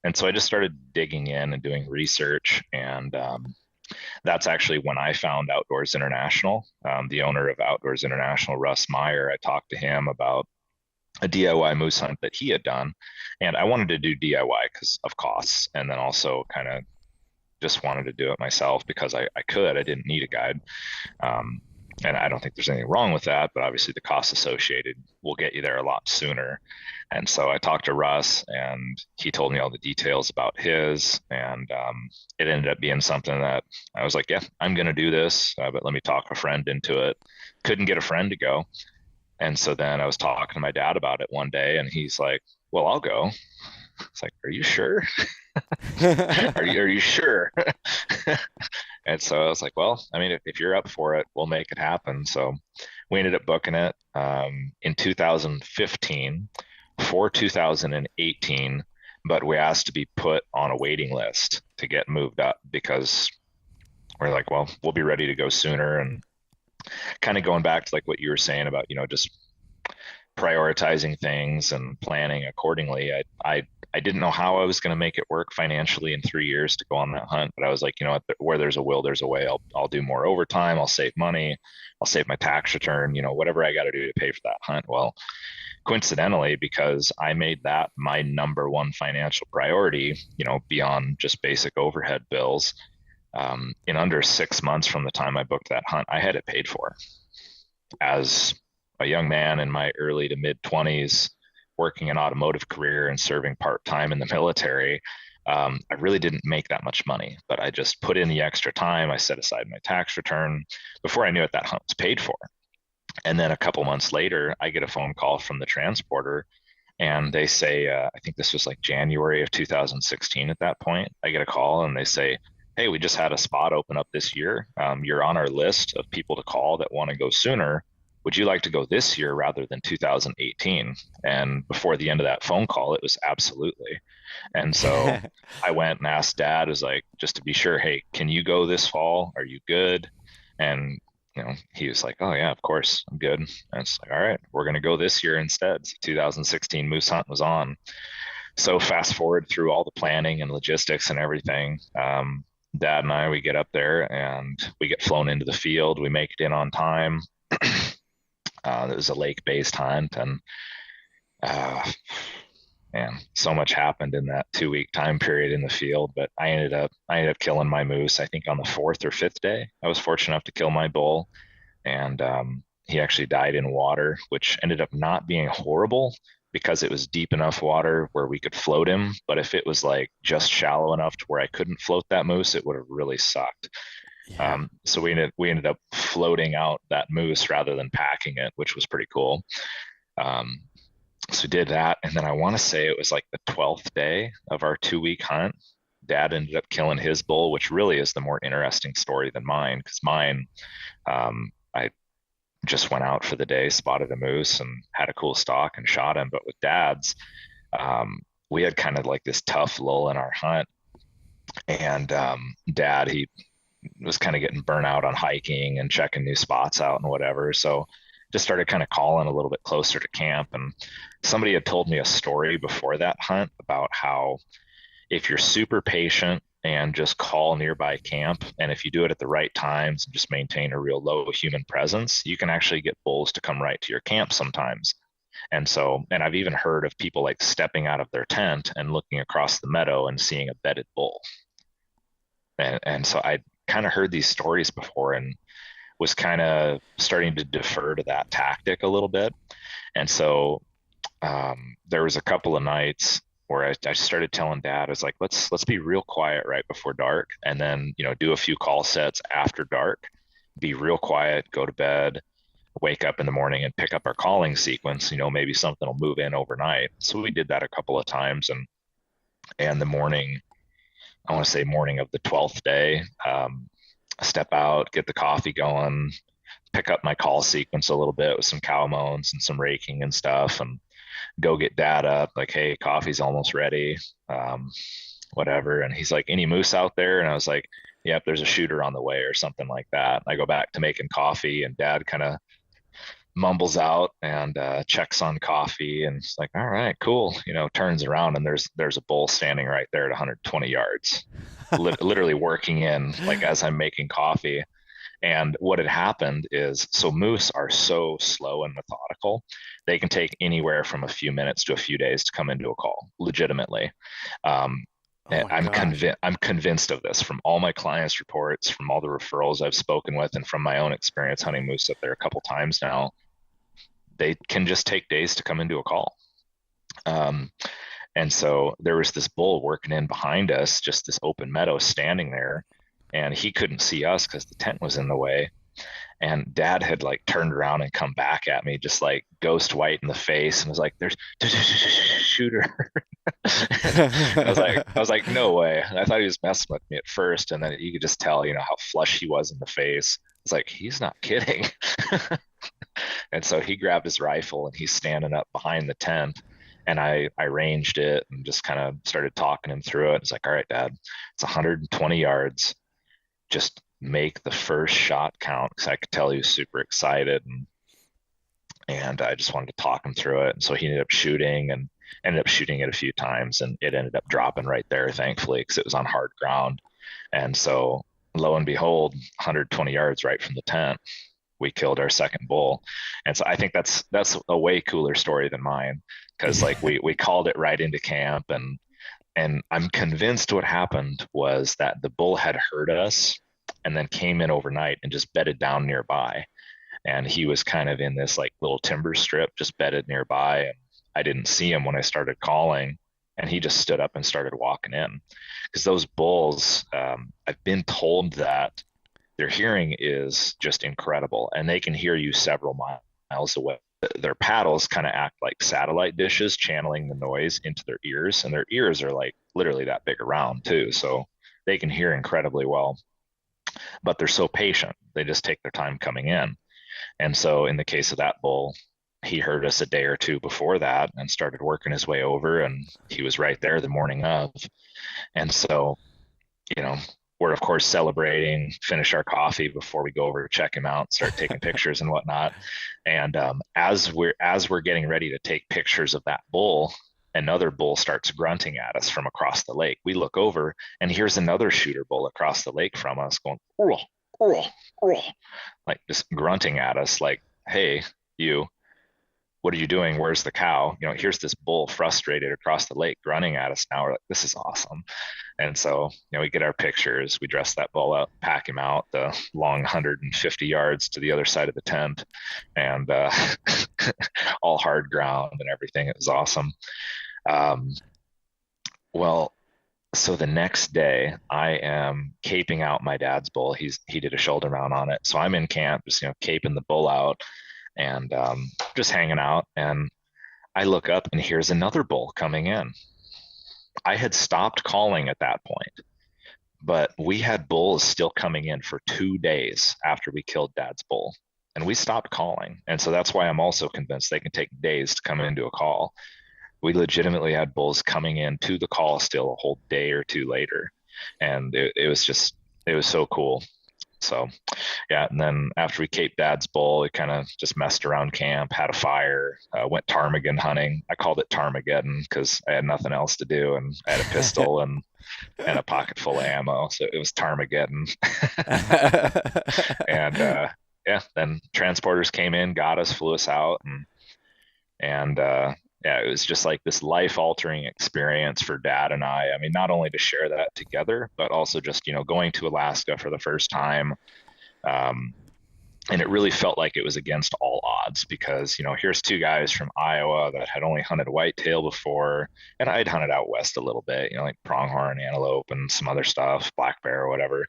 And so I just started digging in and doing research. And that's actually when I found Outdoors International, the owner of Outdoors International, Russ Meyer. I talked to him about a DIY moose hunt that he had done. And I wanted to do DIY because of costs. And then also kind of just wanted to do it myself because I could. I didn't need a guide. And I don't think there's anything wrong with that, but obviously the costs associated will get you there a lot sooner. And so I talked to Russ and he told me all the details about his, and it ended up being something that I was like, yeah, I'm going to do this, but let me talk a friend into it. Couldn't get a friend to go. And so then I was talking to my dad about it one day and he's like, well, I'll go. It's like, are you sure? are you sure? And so I was like, well, I mean, if you're up for it, we'll make it happen. So we ended up booking it in 2015 for 2018, but we asked to be put on a waiting list to get moved up because we're like, well, we'll be ready to go sooner. And kind of going back to like what you were saying about, just prioritizing things and planning accordingly. I didn't know how I was going to make it work financially in 3 years to go on that hunt, but I was like, you know what, where there's a will, there's a way. I'll do more overtime. I'll save money. I'll save my tax return, you know, whatever I got to do to pay for that hunt. Well, coincidentally, because I made that my number one financial priority, you know, beyond just basic overhead bills, in under 6 months from the time I booked that hunt, I had it paid for. As a young man in my early to mid 20s, working an automotive career and serving part-time in the military, I really didn't make that much money, but I just put in the extra time. I set aside my tax return. Before I knew it, that hunt was paid for. And then a couple months later, I get a phone call from the transporter, and they say, I think this was like January of 2016 at that point. I get a call and they say, hey, we just had a spot open up this year. You're on our list of people to call that want to go sooner. Would you like to go this year rather than 2018? And before the end of that phone call, it was absolutely. And so I went and asked Dad, was like, just to be sure, hey, can you go this fall? Are you good? And, you know, he was like, oh yeah, of course, I'm good. And it's like, all right, we're going to go this year instead. So 2016 moose hunt was on. So fast forward through all the planning and logistics and everything. Dad and I, we get up there and we get flown into the field. We make it in on time. It was a lake-based hunt, and man, so much happened in that 2-week time period in the field. But I ended up killing my moose, I think on the 4th or 5th day. I was fortunate enough to kill my bull, and he actually died in water, which ended up not being horrible because it was deep enough water where we could float him. But if it was like just shallow enough to where I couldn't float that moose, it would have really sucked. Yeah. So we ended up floating out that moose rather than packing it, which was pretty cool. So we did that. And then I want to say it was like the 12th day of our 2-week hunt. Dad ended up killing his bull, which really is the more interesting story than mine, because mine, I just went out for the day, spotted a moose and had a cool stalk and shot him. But with Dad's, we had kind of like this tough lull in our hunt. And Dad, he was kind of getting burnt out on hiking and checking new spots out and whatever. So just started kind of calling a little bit closer to camp. And somebody had told me a story before that hunt about how if you're super patient and just call nearby camp, and if you do it at the right times and just maintain a real low human presence, you can actually get bulls to come right to your camp sometimes. And I've even heard of people like stepping out of their tent and looking across the meadow and seeing a bedded bull. And so I kind of heard these stories before and was kind of starting to defer to that tactic a little bit. And so there was a couple of nights where I started telling Dad, I was like, let's be real quiet right before dark, and then, you know, do a few call sets after dark, be real quiet, go to bed, wake up in the morning and pick up our calling sequence. You know, maybe something will move in overnight. So we did that a couple of times, and the morning, I want to say morning of the 12th day, step out, get the coffee going, pick up my call sequence a little bit with some cow moans and some raking and stuff, and go get Dad up, like, hey, coffee's almost ready, whatever. And he's like, any moose out there? And I was like, yep, there's a shooter on the way or something like that. I go back to making coffee, and Dad kind of mumbles out and checks on coffee, and it's like, all right, cool. You know, turns around and there's a bull standing right there at 120 yards, literally working in like as I'm making coffee. And what had happened is, so moose are so slow and methodical, they can take anywhere from a few minutes to a few days to come into a call, legitimately. I'm convinced of this from all my clients' reports, from all the referrals I've spoken with, and from my own experience hunting moose up there a couple times now. They can just take days to come into a call. And so there was this bull working in behind us, just this open meadow standing there, and he couldn't see us because the tent was in the way. And Dad had like turned around and come back at me, just like ghost white in the face, and was like, "There's shooter." I was like, no way. And I thought he was messing with me at first, and then you could just tell, you know, how flush he was in the face. It's like, he's not kidding. And so he grabbed his rifle and he's standing up behind the tent, and I ranged it and just kind of started talking him through it. It's like, all right, Dad, it's 120 yards. Just make the first shot count, because I could tell he was super excited. and I just wanted to talk him through it. And so he ended up shooting it a few times, and it ended up dropping right there, thankfully, because it was on hard ground. And so lo and behold, 120 yards right from the tent, we killed our second bull. And so I think that's a way cooler story than mine, because like we called it right into camp, and I'm convinced what happened was that the bull had heard us and then came in overnight and just bedded down nearby. And he was kind of in this like little timber strip, just bedded nearby. And I didn't see him when I started calling, and he just stood up and started walking in. Because those bulls, I've been told that their hearing is just incredible, and they can hear you several miles away. Their paddles kind of act like satellite dishes, channeling the noise into their ears, and their ears are like literally that big around too. So they can hear incredibly well, but they're so patient. They just take their time coming in. And so in the case of that bull, he heard us a day or two before that and started working his way over, and he was right there the morning of. And so, we're of course celebrating, finish our coffee before we go over to check him out, start taking pictures and whatnot. And as we're getting ready to take pictures of that bull, another bull starts grunting at us from across the lake. We look over, and here's another shooter bull across the lake from us going, "Oh, oh, oh," like just grunting at us like, "Hey, you, what are you doing? Where's the cow?" Here's this bull frustrated across the lake grunting at us. Now we're like, this is awesome. And so, we get our pictures, we dress that bull up, pack him out the long 150 yards to the other side of the tent, and all hard ground and everything. It was awesome. Well, so the next day I am caping out my dad's bull. He did a shoulder mount on it. So I'm in camp, just, caping the bull out, and just hanging out. And I look up, and here's another bull coming in. I had stopped calling at that point, but we had bulls still coming in for 2 days after we killed dad's bull, and we stopped calling. And so that's why I'm also convinced they can take days to come into a call. We legitimately had bulls coming in to the call still a whole day or two later. And it was so cool. So yeah, and then after we caped dad's bull, we kind of just messed around camp, had a fire, went ptarmigan hunting. I called it Ptarmageddon because I had nothing else to do, and I had a pistol and a pocket full of ammo, so it was Ptarmageddon. And yeah, then transporters came in, got us, flew us out, and yeah, it was just like this life-altering experience for Dad and I. I mean, not only to share that together, but also just, going to Alaska for the first time. And it really felt like it was against all odds because, here's two guys from Iowa that had only hunted whitetail before, and I'd hunted out west a little bit, like pronghorn, antelope, and some other stuff, black bear or whatever.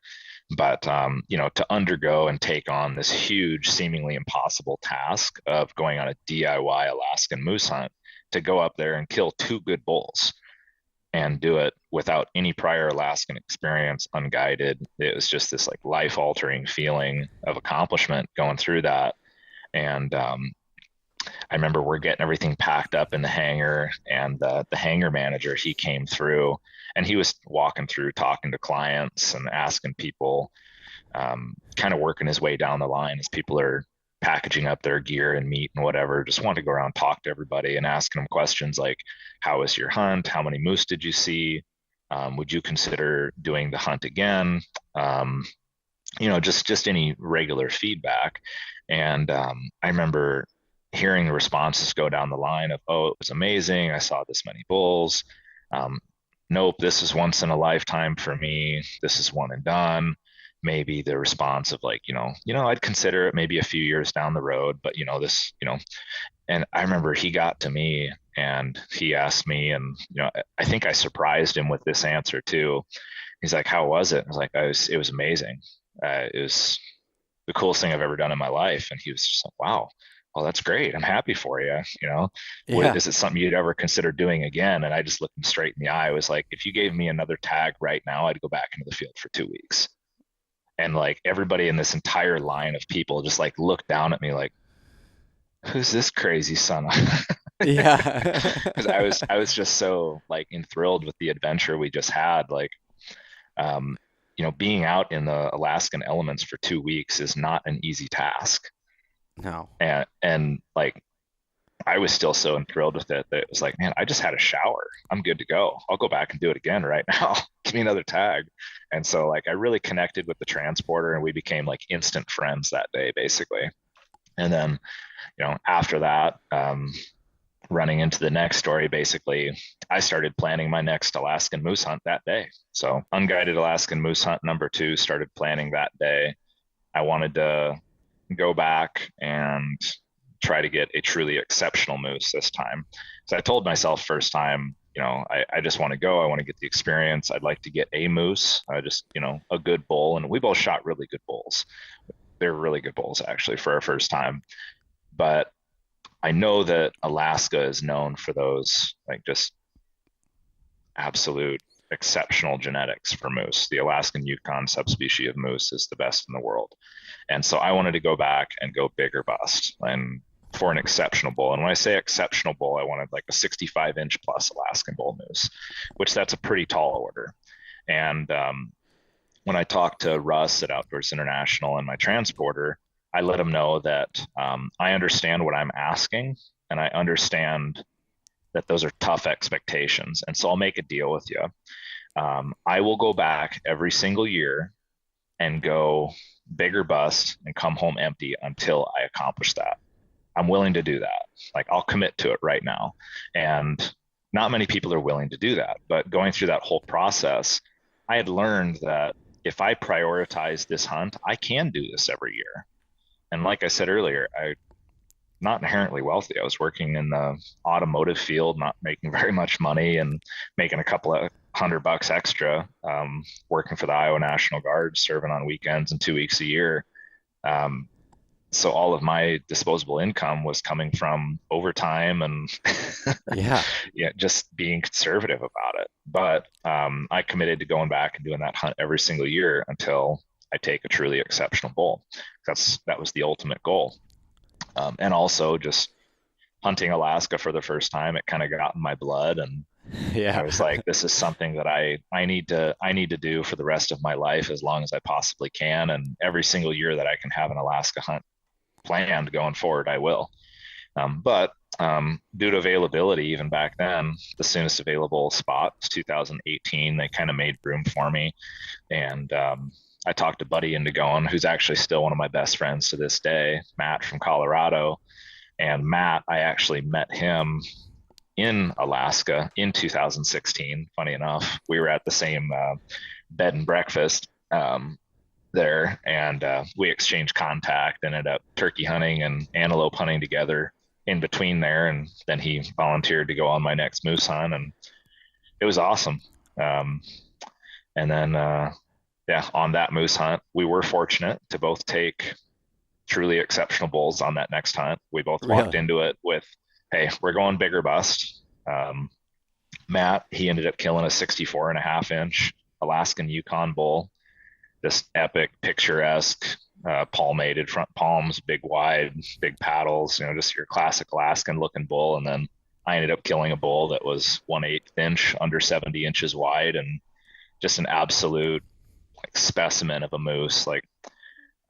But, to undergo and take on this huge, seemingly impossible task of going on a DIY Alaskan moose hunt, to go up there and kill two good bulls and do it without any prior Alaskan experience, unguided. It was just this like life-altering feeling of accomplishment going through that. And I remember we're getting everything packed up in the hangar, and the hangar manager, he came through, and he was walking through talking to clients and asking people, kind of working his way down the line as people are packaging up their gear and meat and whatever. Just wanted to go around, talk to everybody and asking them questions like, how was your hunt? How many moose did you see? Would you consider doing the hunt again? Just any regular feedback. And I remember hearing the responses go down the line of, oh, it was amazing, I saw this many bulls. Nope, this is once in a lifetime for me. This is one and done. Maybe the response of like, I'd consider it maybe a few years down the road, but this, and I remember he got to me and he asked me, and, I think I surprised him with this answer too. He's like, how was it? I was like, it was amazing. It was the coolest thing I've ever done in my life. And he was just like, wow, well, that's great. I'm happy for you. Yeah. Is it something you'd ever consider doing again? And I just looked him straight in the eye. I was like, if you gave me another tag right now, I'd go back into the field for 2 weeks. And like everybody in this entire line of people just like looked down at me like, who's this crazy son? Yeah. Because I was just so like enthralled with the adventure we just had. Like, being out in the Alaskan elements for 2 weeks is not an easy task. No. And like I was still so enthralled with it that it was like, man, I just had a shower. I'm good to go. I'll go back and do it again right now. Give me another tag. And so like I really connected with the transporter, and we became like instant friends that day, basically. And then, after that, running into the next story, basically, I started planning my next Alaskan moose hunt that day. So unguided Alaskan moose hunt number 2 started planning that day. I wanted to go back and try to get a truly exceptional moose this time. So I told myself first time, I just want to go. I want to get the experience. I'd like to get a moose, a good bull. And we both shot really good bulls. They're really good bulls, actually, for our first time. But I know that Alaska is known for those, like, just absolute exceptional genetics for moose. The Alaskan Yukon subspecies of moose is the best in the world. And so I wanted to go back and go big or bust, and for an exceptional bull. And when I say exceptional bull, I wanted like a 65-inch plus Alaskan bull moose, which that's a pretty tall order. And when I talked to Russ at Outdoors International and my transporter, I let him know that I understand what I'm asking, and I understand that those are tough expectations. And so I'll make a deal with you. I will go back every single year and go big or bust and come home empty until I accomplish that. I'm willing to do that. Like, I'll commit to it right now. And not many people are willing to do that. But going through that whole process, I had learned that if I prioritize this hunt, I can do this every year. And like I said earlier, I'm not inherently wealthy. I was working in the automotive field, not making very much money, and making a couple of $100 extra, working for the Iowa National Guard, serving on weekends and 2 weeks a year. So all of my disposable income was coming from overtime and just being conservative about it. But I committed to going back and doing that hunt every single year until I take a truly exceptional bull. That was the ultimate goal. And also just hunting Alaska for the first time, it kind of got in my blood, and I was like, this is something that I need to do for the rest of my life as long as I possibly can. And every single year that I can have an Alaska hunt planned going forward, I will. But due to availability, even back then, the soonest available spot was 2018. They kind of made room for me. And I talked a buddy into going, who's actually still one of my best friends to this day, Matt from Colorado. And Matt, I actually met him in Alaska in 2016. Funny enough, we were at the same bed and breakfast there, and we exchanged contact, ended up turkey hunting and antelope hunting together in between there. And then he volunteered to go on my next moose hunt, and it was awesome. And then, on that moose hunt, we were fortunate to both take truly exceptional bulls on that next hunt. We both walked into it with, hey, we're going big or bust. Matt, he ended up killing a 64.5-inch Alaskan Yukon bull. This epic, picturesque, palmated front palms, big wide, big paddles, just your classic Alaskan looking bull. And then I ended up killing a bull that was 1/8 inch, under 70 inches wide, and just an absolute specimen of a moose. Like,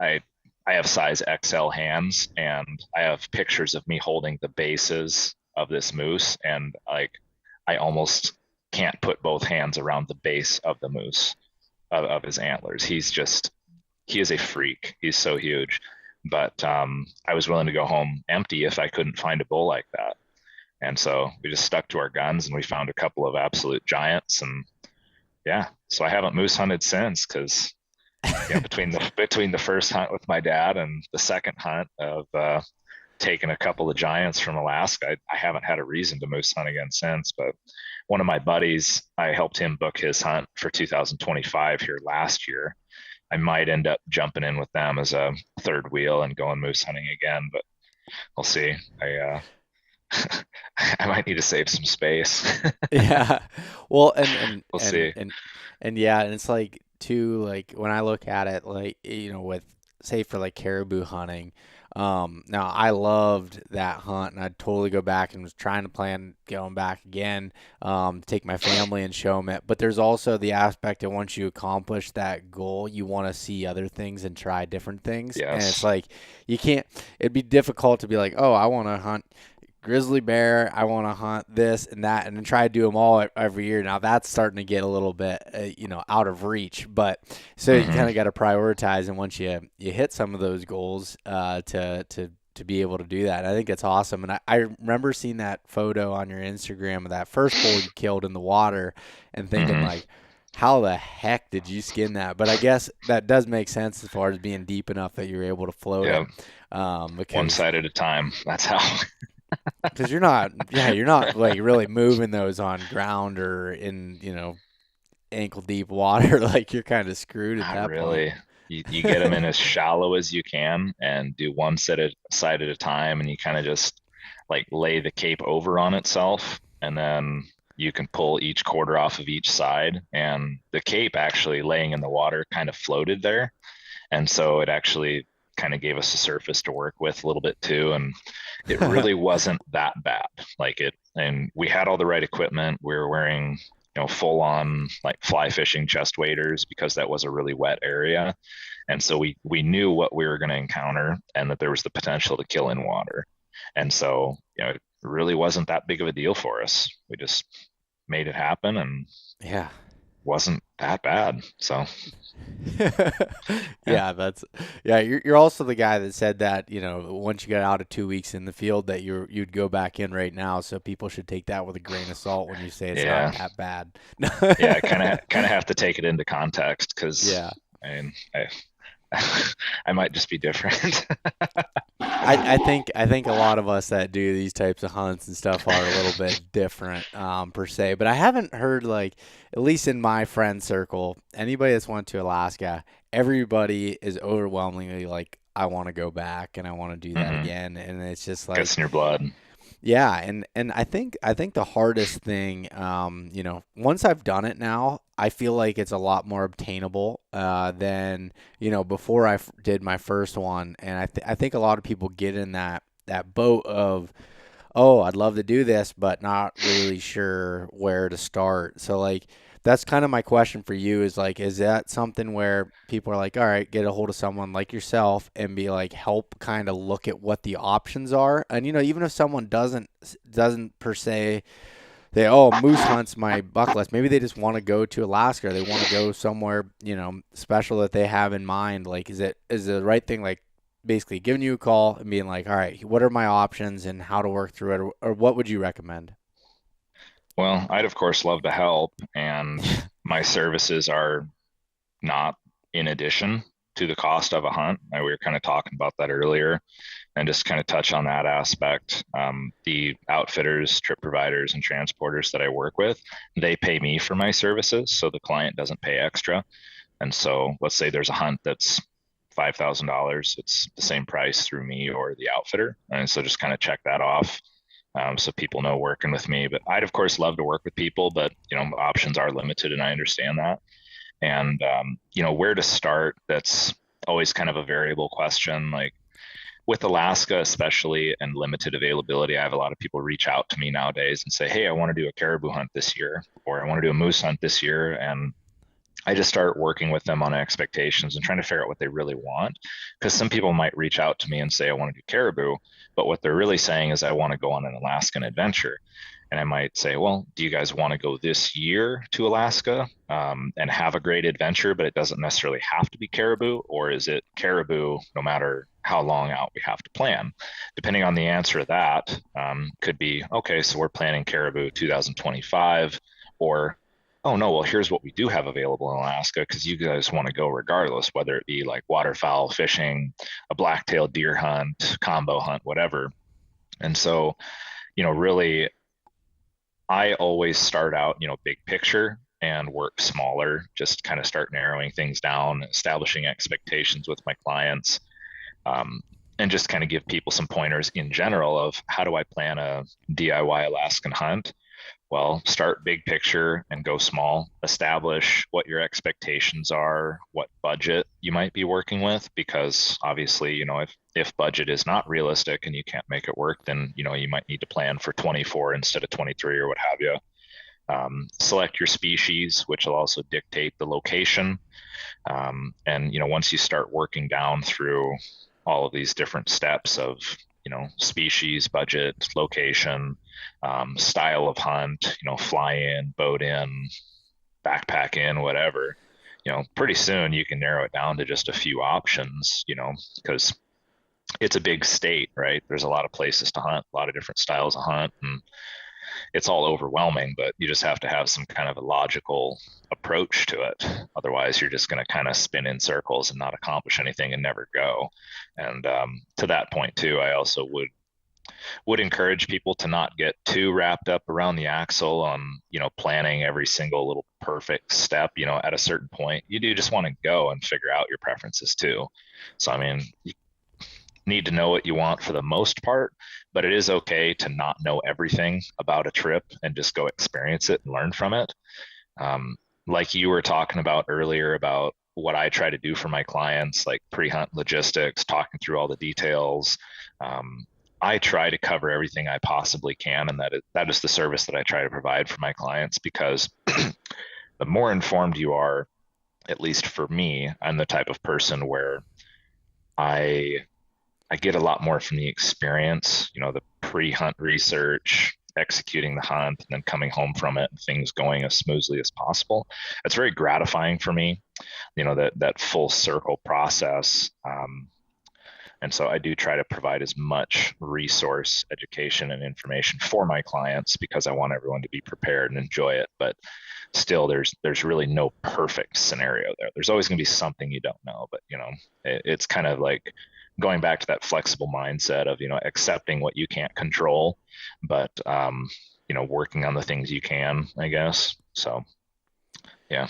I have size XL hands, and I have pictures of me holding the bases of this moose, and like I almost can't put both hands around the base of the moose, of his antlers. He is a freak. He's so huge. But I was willing to go home empty if I couldn't find a bull like that. And so we just stuck to our guns, and we found a couple of absolute giants. And so I haven't moose hunted since, because between the first hunt with my dad and the second hunt of taking a couple of giants from Alaska, I haven't had a reason to moose hunt again since. But one of my buddies, I helped him book his hunt for 2025 here last year. I might end up jumping in with them as a third wheel and going moose hunting again, but we'll see. I might need to save some space. Well, we'll see. And it's like too, like when I look at it, like, with, say, for like caribou hunting, now I loved that hunt, and I'd totally go back and was trying to plan going back again, take my family and show them it. But there's also the aspect that once you accomplish that goal, you want to see other things and try different things. Yes. And it's like, it'd be difficult to be like, oh, I want to hunt grizzly bear, I want to hunt this and that, and then try to do them all every year. Now that's starting to get a little bit, out of reach. But so you kind of got to prioritize, and once you hit some of those goals, to be able to do that. And I think it's awesome. And I remember seeing that photo on your Instagram of that first bull you killed in the water, and thinking like, how the heck did you skin that? But I guess that does make sense as far as being deep enough that you're able to float it. One side at a time. That's how. Because you're not like really moving those on ground or in, ankle deep water. Like you're kind of screwed at that really. point. You get them in as shallow as you can and do one side at a time, and you kind of just like lay the cape over on itself, and then you can pull each quarter off of each side, and the cape actually laying in the water kind of floated there. And so it actually kind of gave us a surface to work with a little bit too. And it really wasn't that bad. And we had all the right equipment. We were wearing, full on like fly fishing chest waders because that was a really wet area. And so we knew what we were going to encounter and that there was the potential to kill in water. And so, it really wasn't that big of a deal for us. We just made it happen, and wasn't that bad. So you're also the guy that said that, once you got out of 2 weeks in the field that you'd go back in right now. So people should take that with a grain of salt when you say it's not that bad. I kind of have to take it into context, because I might just be different. I think a lot of us that do these types of hunts and stuff are a little bit different, per se. But I haven't heard, like, at least in my friend circle, anybody that's went to Alaska, everybody is overwhelmingly like, I want to go back and I want to do that again. And it's just like, gets in your blood. Yeah, and I think the hardest thing, once I've done it now, I feel like it's a lot more obtainable than, before I did my first one. And I think a lot of people get in that boat of, oh, I'd love to do this, but not really sure where to start. So like, that's kind of my question for you is like, is that something where people are like, all right, get a hold of someone like yourself and be like, help kind of look at what the options are? And, even if someone doesn't per se, moose hunt's my bucket list. Maybe they just want to go to Alaska. Or they want to go somewhere, special that they have in mind. Like, is the right thing, like, basically giving you a call and being like, all right, what are my options and how to work through it? Or what would you recommend? Well, I'd of course love to help, and my services are not in addition to the cost of a hunt. We were kind of talking about that earlier, and just kind of touch on that aspect. The outfitters, trip providers, and transporters that I work with, they pay me for my services, so the client doesn't pay extra. And so let's say there's a hunt that's $5,000, it's the same price through me or the outfitter. And so just kind of check that off. So people know working with me. But I'd of course love to work with people, but options are limited, and I understand that. And where to start, that's always kind of a variable question. Like with Alaska especially, and limited availability, I have a lot of people reach out to me nowadays and say, hey, I want to do a caribou hunt this year, or I want to do a moose hunt this year. And I just start working with them on expectations and trying to figure out what they really want. Because some people might reach out to me and say, I want to do caribou, but what they're really saying is, I want to go on an Alaskan adventure. And I might say, well, do you guys want to go this year to Alaska and have a great adventure, but it doesn't necessarily have to be caribou? Or is it caribou no matter how long out we have to plan? Depending on the answer to that, could be, okay, so we're planning caribou 2025, or oh no, well, here's what we do have available in Alaska, because you guys want to go regardless, whether it be like waterfowl fishing, a blacktail deer hunt, combo hunt, whatever. And so, really, I always start out, big picture and work smaller, just kind of start narrowing things down, establishing expectations with my clients, and just kind of give people some pointers in general of how do I plan a DIY Alaskan hunt. Well, start big picture and go small. Establish what your expectations are, what budget you might be working with, because obviously, if budget is not realistic and you can't make it work, then, you might need to plan for 24 instead of 23 or what have you. Select your species, which will also dictate the location. And, once you start working down through all of these different steps of, species, budget, location, style of hunt, fly in, boat in, backpack in, whatever, pretty soon you can narrow it down to just a few options, because it's a big state, right? There's a lot of places to hunt, a lot of different styles of hunt, and it's all overwhelming, but you just have to have some kind of a logical approach to it. Otherwise, you're just going to kind of spin in circles and not accomplish anything and never go. And to that point too, I also would encourage people to not get too wrapped up around the axle on, planning every single little perfect step. At a certain point, you do just want to go and figure out your preferences too. So, I mean, you need to know what you want for the most part, but it is okay to not know everything about a trip and just go experience it and learn from it. Like you were talking about earlier about what I try to do for my clients, like pre-hunt logistics, talking through all the details. I try to cover everything I possibly can, and that is the service that I try to provide for my clients, because the more informed you are, at least for me, I'm the type of person where I get a lot more from the experience, the pre-hunt research, executing the hunt, and then coming home from it and things going as smoothly as possible. It's very gratifying for me, that full circle process. And so I do try to provide as much resource, education, and information for my clients, because I want everyone to be prepared and enjoy it. But still, there's really no perfect scenario there. There's always going to be something you don't know. But, it's kind of like going back to that flexible mindset of, accepting what you can't control, but, working on the things you can, I guess. So, yeah.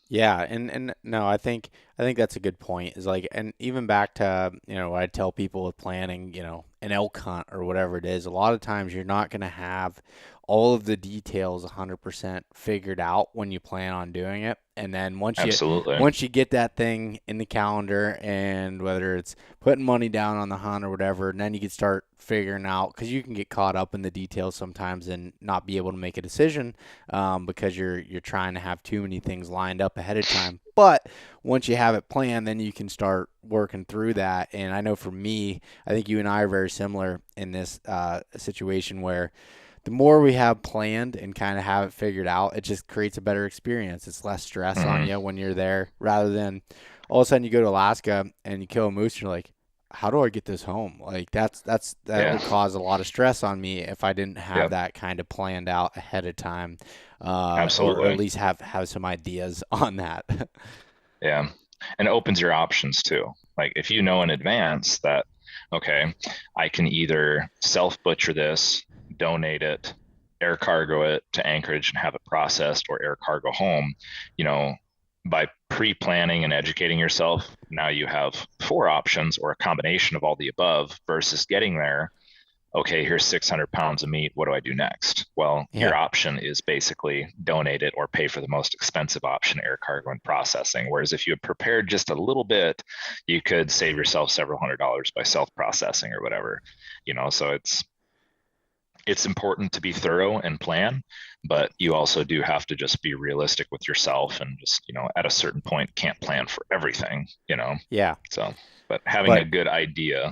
Yeah, and no, I think that's a good point. Is like, and even back to, what I tell people with planning, an elk hunt or whatever it is, a lot of times you're not going to have all of the details 100% figured out when you plan on doing it. And then once you get that thing in the calendar, and whether it's putting money down on the hunt or whatever, and then you can start figuring out, because you can get caught up in the details sometimes and not be able to make a decision because you're trying to have too many things lined up ahead of time. But once you have it planned, then you can start working through that. And I know for me, I think you and I are very similar in this situation, where the more we have planned and kind of have it figured out, it just creates a better experience. It's less stress on you when you're there, rather than all of a sudden you go to Alaska and you kill a moose and you're like, how do I get this home? Like that would cause a lot of stress on me if I didn't have that kind of planned out ahead of time. Absolutely. Or at least have some ideas on that. Yeah. And it opens your options too. Like if you know in advance that, okay, I can either self-butcher this, donate it, air cargo it to Anchorage and have it processed, or air cargo home, by pre-planning and educating yourself, now you have 4 options, or a combination of all the above, versus getting there. Okay, here's 600 pounds of meat. What do I do next? Well, your option is basically donate it or pay for the most expensive option, air cargo and processing. Whereas if you had prepared just a little bit, you could save yourself several $100s by self-processing or whatever, so it's important to be thorough and plan, but you also do have to just be realistic with yourself, and just, at a certain point can't plan for everything, Yeah. So, but having a good idea.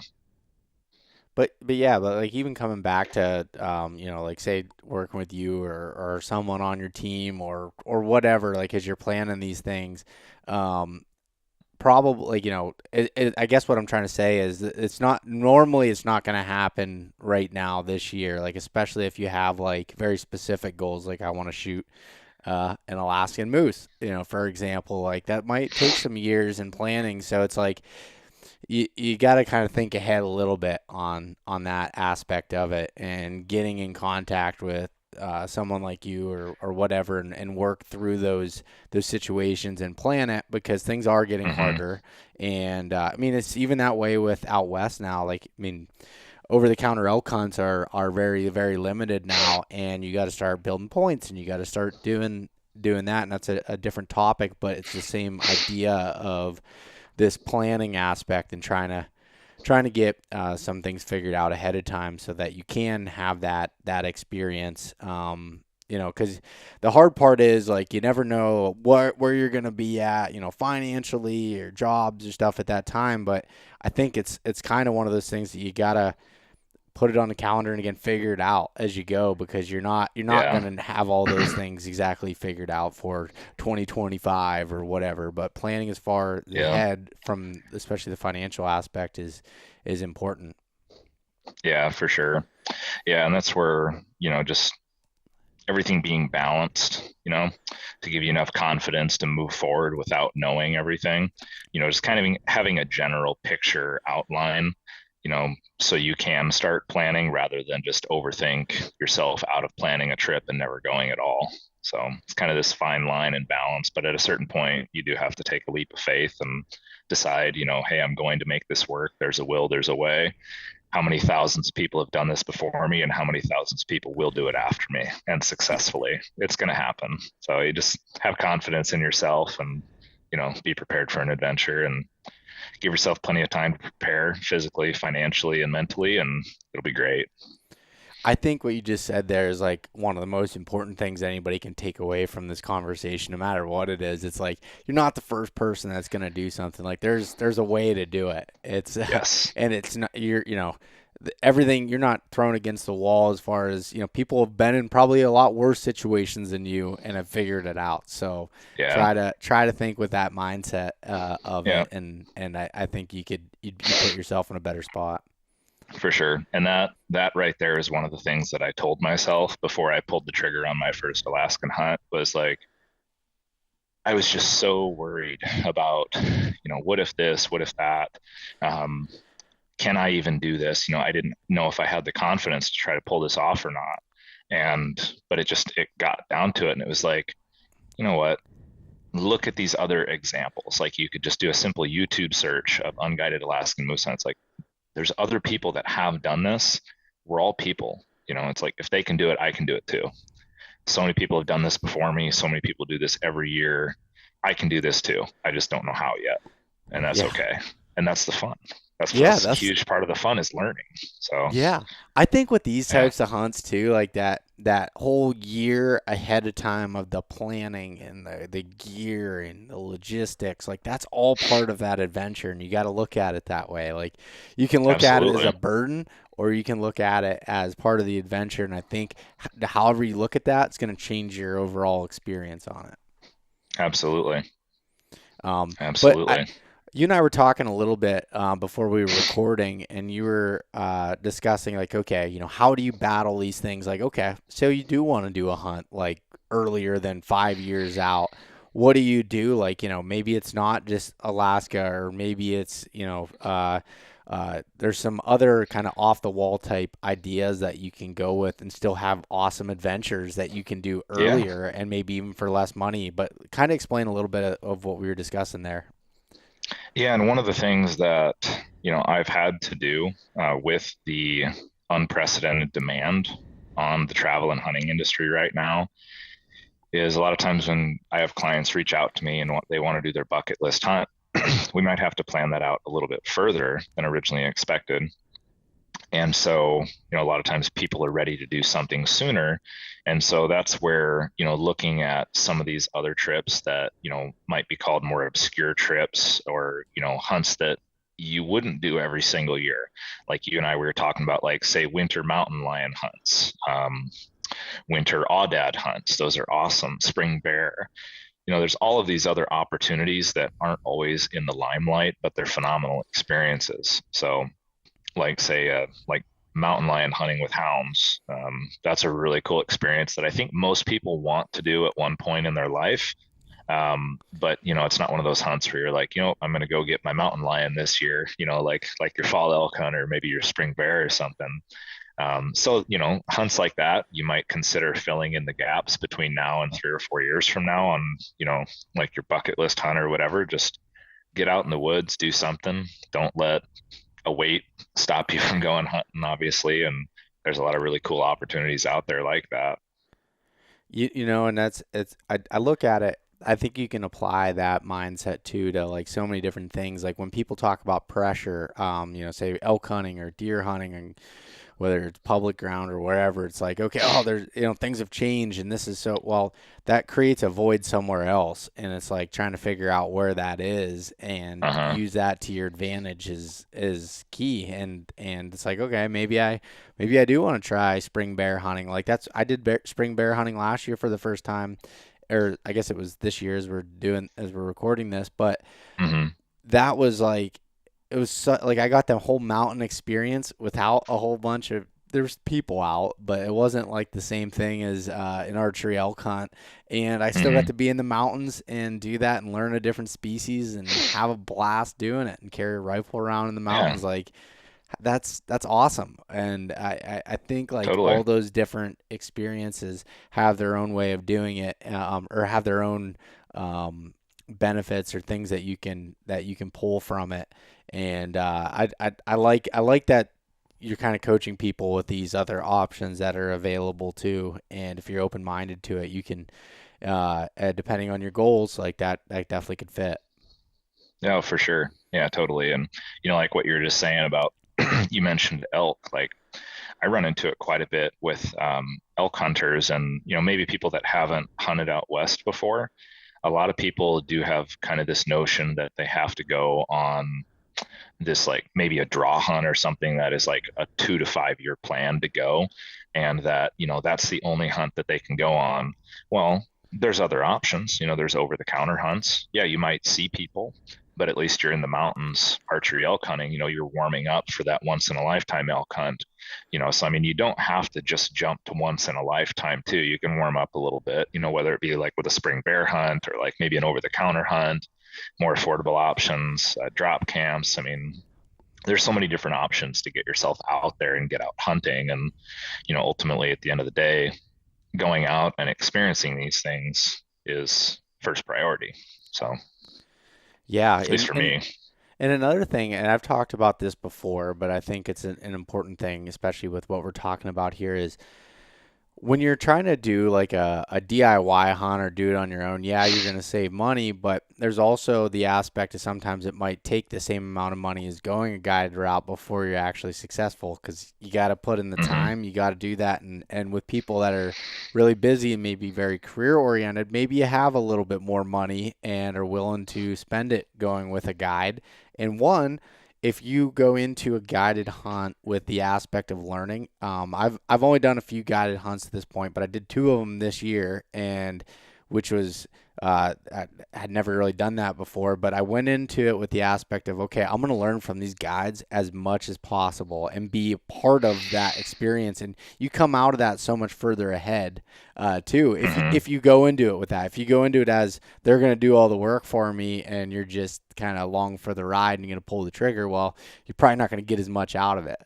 But like even coming back to, like say working with you or someone on your team or whatever, like as you're planning these things, probably, I guess what I'm trying to say is that it's not going to happen right now this year. Like, especially if you have like very specific goals, like I want to shoot an Alaskan moose, for example, like that might take some years in planning. So it's like, you got to kind of think ahead a little bit on that aspect of it, and getting in contact with someone like you or whatever, and work through those situations and plan it, because things are getting harder. And it's even that way with out west now. Like, over-the-counter elk hunts are very, very limited now, and you got to start building points, and you got to start doing that. And that's a different topic, but it's the same idea of this planning aspect, and trying to get some things figured out ahead of time so that you can have that experience. Because the hard part is, like, you never know where you're going to be at, financially or jobs or stuff at that time. But I think it's kind of one of those things that you gotta put it on the calendar and again, figure it out as you go, because you're not going to have all those things exactly figured out for 2025 or whatever, but planning as far ahead from especially the financial aspect is important. Yeah, for sure. Yeah. And that's where, just everything being balanced, to give you enough confidence to move forward without knowing everything, just kind of having a general picture outline, so you can start planning rather than just overthink yourself out of planning a trip and never going at all. So it's kind of this fine line and balance, but at a certain point you do have to take a leap of faith and decide, hey, I'm going to make this work. There's a will, there's a way. How many thousands of people have done this before me, and how many thousands of people will do it after me and successfully? It's going to happen. So you just have confidence in yourself and, be prepared for an adventure and give yourself plenty of time to prepare physically, financially, and mentally, and it'll be great. I think what you just said there is like one of the most important things anybody can take away from this conversation, no matter what it is. It's like, you're not the first person that's going to do something. Like there's a way to do it. It's yes. And it's not, everything, you're not thrown against the wall as far as, people have been in probably a lot worse situations than you and have figured it out. So try to think with that mindset of it. And I think you'd put yourself in a better spot. For sure. And that right there is one of the things that I told myself before I pulled the trigger on my first Alaskan hunt, was like, I was just so worried about, what if this, what if that, can I even do this? I didn't know if I had the confidence to try to pull this off or not. But it got down to it. And it was like, you know what? Look at these other examples. Like you could just do a simple YouTube search of unguided Alaskan moose hunts. Like there's other people that have done this. We're all people, it's like, if they can do it, I can do it too. So many people have done this before me. So many people do this every year. I can do this too. I just don't know how yet. And that's okay. And that's the fun. That's a huge part of the fun, is learning. So yeah, I think with these types of hunts too, like that whole year ahead of time of the planning and the gear and the logistics, like that's all part of that adventure, and you got to look at it that way. Like you can look at it as a burden, or you can look at it as part of the adventure. And I think however you look at that, it's going to change your overall experience on it. Absolutely. Absolutely. You and I were talking a little bit before we were recording, and you were discussing like, okay, how do you battle these things? Like, okay, so you do want to do a hunt like earlier than 5 years out. What do you do? Like, maybe it's not just Alaska, or maybe it's, there's some other kind of off the wall type ideas that you can go with and still have awesome adventures that you can do earlier and maybe even for less money. But kind of explain a little bit of what we were discussing there. Yeah, and one of the things that, I've had to do with the unprecedented demand on the travel and hunting industry right now is a lot of times when I have clients reach out to me and they want to do their bucket list hunt, we might have to plan that out a little bit further than originally expected. And so, a lot of times people are ready to do something sooner. And so that's where, looking at some of these other trips that, might be called more obscure trips, or, hunts that you wouldn't do every single year. Like you and I were talking about, like, say, winter mountain lion hunts, winter aoudad hunts. Those are awesome. Spring bear. There's all of these other opportunities that aren't always in the limelight, but they're phenomenal experiences. So, like say like mountain lion hunting with hounds, that's a really cool experience that I think most people want to do at one point in their life, but it's not one of those hunts where you're like, I'm going to go get my mountain lion this year, like your fall elk hunt or maybe your spring bear or something. So hunts like that, you might consider filling in the gaps between now and 3 or 4 years from now on, like your bucket list hunt or whatever. Just get out in the woods, do something. Don't let a weight stop you from going hunting, obviously. And there's a lot of really cool opportunities out there like that. And I look at it, I think you can apply that mindset too to like so many different things. Like when people talk about pressure, say elk hunting or deer hunting and whether it's public ground or wherever, it's like, okay, there's, things have changed and this is that creates a void somewhere else. And it's like trying to figure out where that is and use that to your advantage is key. And it's like, okay, maybe I do want to try spring bear hunting. Like I did spring bear hunting last year for the first time, or I guess it was this year as we're recording this, but that was like, it was like I got the whole mountain experience without a whole bunch of, there's people out, but it wasn't like the same thing as an archery elk hunt. And I still got to be in the mountains and do that and learn a different species and have a blast doing it and carry a rifle around in the mountains. Like that's awesome. And I think like Totally. all those different experiences have their own way of doing it, or have their own benefits or things that you can pull from it. And I like that you're kind of coaching people with these other options that are available too. And if you're open-minded to it, you can, depending on your goals, like that definitely could fit. No, for sure. Yeah, totally. And like what you were just saying about, you mentioned elk, like I run into it quite a bit with elk hunters and, maybe people that haven't hunted out west before. A lot of people do have kind of this notion that they have to go on this, like maybe a draw hunt or something that is like a 2 to 5 year plan to go. And that, that's the only hunt that they can go on. Well, there's other options, there's over the counter hunts. Yeah, you might see people, but at least you're in the mountains archery elk hunting, you're warming up for that once in a lifetime elk hunt, so I mean, you don't have to just jump to once in a lifetime too. You can warm up a little bit, whether it be like with a spring bear hunt or like maybe an over the counter hunt, more affordable options, drop camps. I mean, there's so many different options to get yourself out there and get out hunting. And, ultimately at the end of the day, going out and experiencing these things is first priority. So yeah, at least for me. And another thing, and I've talked about this before, but I think it's an important thing, especially with what we're talking about here, is when you're trying to do like a DIY hunt or do it on your own, yeah, you're going to save money, but there's also the aspect of sometimes it might take the same amount of money as going a guided route before you're actually successful, because you got to put in the time, you got to do that. And with people that are really busy and maybe very career oriented, maybe you have a little bit more money and are willing to spend it going with a guide. And if you go into a guided hunt with the aspect of learning, I've only done a few guided hunts at this point, but I did 2 of them this year, and which was I had never really done that before, but I went into it with the aspect of, okay, I'm going to learn from these guides as much as possible and be a part of that experience. And you come out of that so much further ahead, too. If you go into it with that, if you go into it as they're going to do all the work for me and you're just kind of along for the ride and you're going to pull the trigger, well, you're probably not going to get as much out of it.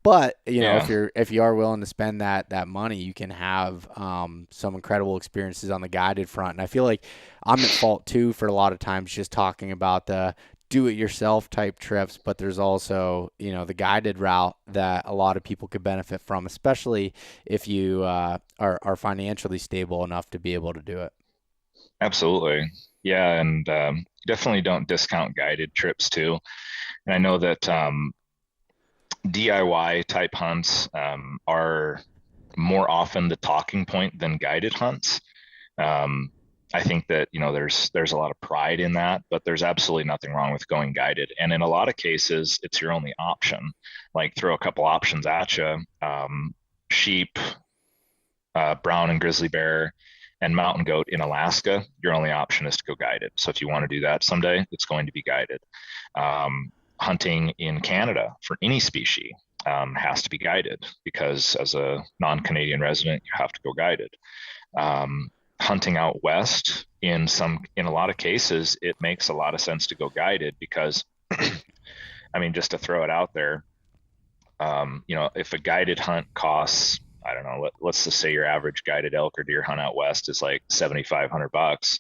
But if you are willing to spend that money, you can have some incredible experiences on the guided front. And I feel like I'm at fault too for a lot of times just talking about the do-it-yourself type trips, but there's also the guided route that a lot of people could benefit from, especially if you are financially stable enough to be able to do it. Absolutely, yeah, and definitely don't discount guided trips too. And I know that DIY type hunts are more often the talking point than guided hunts. I think that there's a lot of pride in that, but there's absolutely nothing wrong with going guided. And in a lot of cases, it's your only option. Like throw a couple options at you: sheep, brown and grizzly bear, and mountain goat in Alaska. Your only option is to go guided. So if you want to do that someday, it's going to be guided. Hunting in Canada for any species has to be guided, because as a non-Canadian resident, you have to go guided. Hunting out west, in a lot of cases, it makes a lot of sense to go guided because, I mean, just to throw it out there, if a guided hunt costs, I don't know, let's just say your average guided elk or deer hunt out west is like $7,500.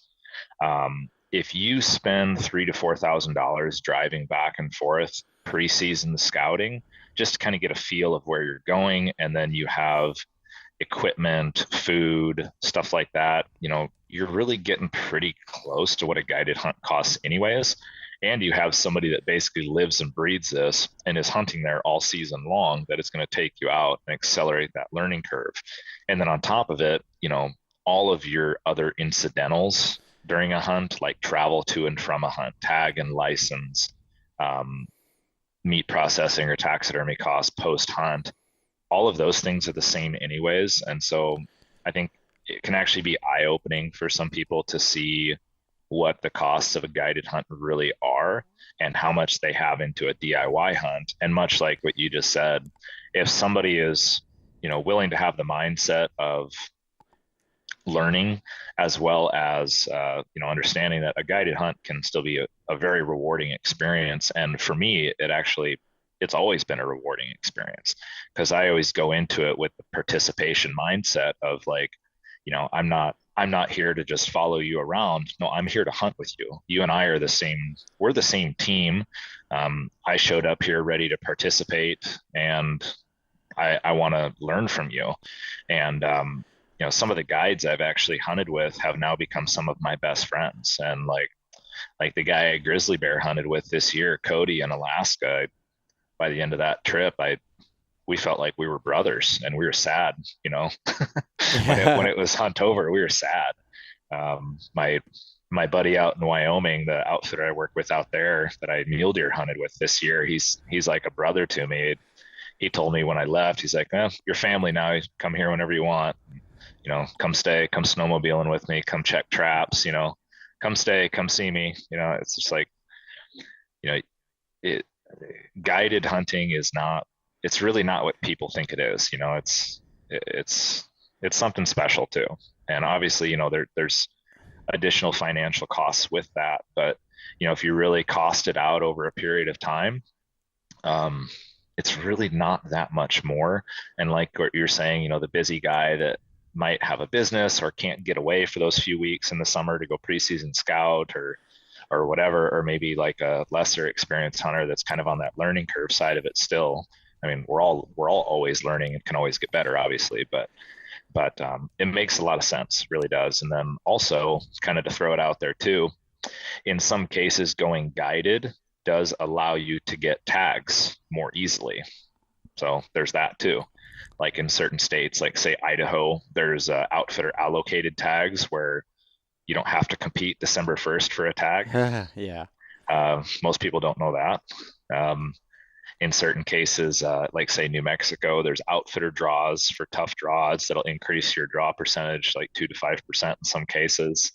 If you spend $3,000 to $4,000 driving back and forth pre-season scouting, just to kind of get a feel of where you're going, and then you have equipment, food, stuff like that, you're really getting pretty close to what a guided hunt costs anyways. and you have somebody that basically lives and breathes this and is hunting there all season long, that it's going to take you out and accelerate that learning curve. And then on top of it, all of your other incidentals during a hunt, like travel to and from a hunt, tag and license, meat processing or taxidermy costs post hunt, all of those things are the same anyways. And so I think it can actually be eye-opening for some people to see what the costs of a guided hunt really are and how much they have into a DIY hunt. And much like what you just said, if somebody is, willing to have the mindset of learning, as well as, understanding that a guided hunt can still be a very rewarding experience. And for me, it's always been a rewarding experience, because I always go into it with the participation mindset of like, I'm not here to just follow you around. No, I'm here to hunt with you. You and I are we're the same team. I showed up here ready to participate, and I want to learn from you. And, some of the guides I've actually hunted with have now become some of my best friends. And like the guy I grizzly bear hunted with this year, Cody in Alaska, by the end of that trip, we felt like we were brothers, and we were sad, when it was hunt over, we were sad. My buddy out in Wyoming, the outfitter I work with out there that I mule deer hunted with this year, he's like a brother to me. He told me when I left, he's like, "You're family now. You come here whenever you want. Come stay, come snowmobiling with me, come check traps, come stay, come see me." It's just like, guided hunting it's really not what people think it is. It's something special too. And obviously, there's additional financial costs with that, but if you really cost it out over a period of time, it's really not that much more. And like what you're saying, the busy guy that might have a business or can't get away for those few weeks in the summer to go preseason scout or whatever, or maybe like a lesser experienced hunter that's kind of on that learning curve side of it still. I mean, we're all always learning and can always get better, obviously, but it makes a lot of sense, really does. And then also, kind of to throw it out there too, in some cases, going guided does allow you to get tags more easily. So there's that too. Like in certain states, like say Idaho, there's outfitter allocated tags where you don't have to compete December 1st for a tag. Yeah. Most people don't know that. In certain cases, like say New Mexico, there's outfitter draws for tough draws that'll increase your draw percentage like 2 to 5% in some cases.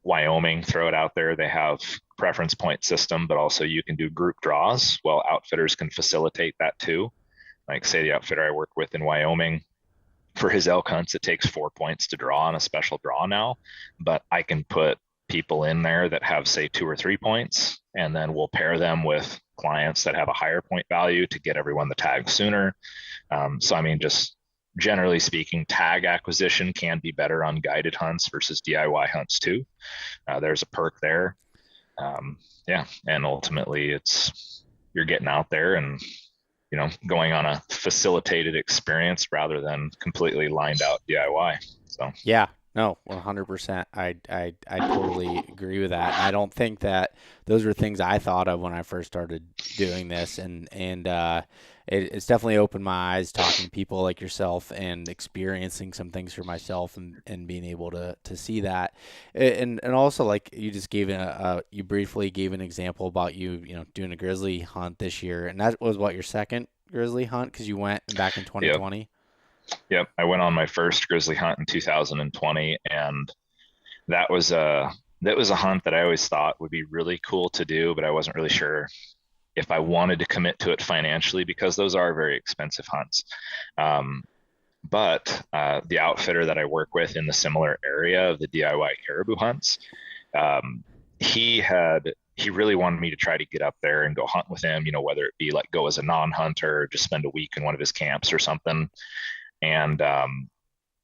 Wyoming, throw it out there, they have preference point system, but also you can do group draws. Well, outfitters can facilitate that too. Like say the outfitter I work with in Wyoming, for his elk hunts, it takes 4 points to draw on a special draw now, but I can put people in there that have say 2 or 3 points, and then we'll pair them with clients that have a higher point value to get everyone the tag sooner. So I mean, just generally speaking, tag acquisition can be better on guided hunts versus DIY hunts too. There's a perk there. And ultimately you're getting out there and going on a facilitated experience rather than completely lined out DIY. So yeah, no, 100%. I totally agree with that. I don't think that those were things I thought of when I first started doing this, and it's definitely opened my eyes talking to people like yourself and experiencing some things for myself and being able to see that. And also, like you just gave you briefly gave an example about you doing a grizzly hunt this year, and that was what, your second grizzly hunt, because you went back in 2020. Yep. I went on my first grizzly hunt in 2020, and that was a hunt that I always thought would be really cool to do, but I wasn't really sure if I wanted to commit to it financially, because those are very expensive hunts. But the outfitter that I work with in the similar area of the DIY caribou hunts, he really wanted me to try to get up there and go hunt with him, whether it be like go as a non-hunter or just spend a week in one of his camps or something. And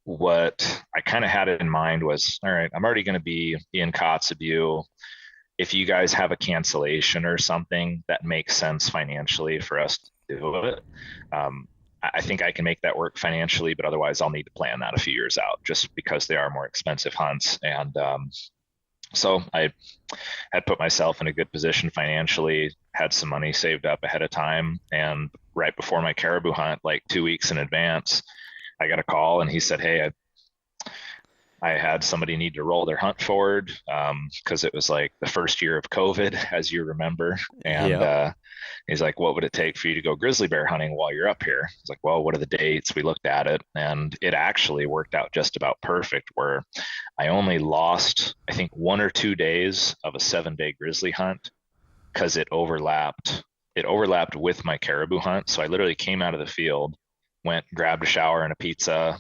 what I kind of had in mind was, all right, I'm already going to be in Kotzebue. If you guys have a cancellation or something that makes sense financially for us to do it, I think I can make that work financially, but otherwise I'll need to plan that a few years out, just because they are more expensive hunts. And So I had put myself in a good position financially, had some money saved up ahead of time. And right before my caribou hunt, like 2 weeks in advance, I got a call and he said, "Hey, I had somebody need to roll their hunt forward because it was like the first year of COVID, as you remember." And Yep. he's like, "What would it take for you to go grizzly bear hunting while you're up here?" It's like, "Well, what are the dates?" We looked at it, and it actually worked out just about perfect. Where I only lost, I think, 1 or 2 days of a 7-day grizzly hunt because it overlapped. It overlapped with my caribou hunt, so I literally came out of the field, went, grabbed a shower and a pizza,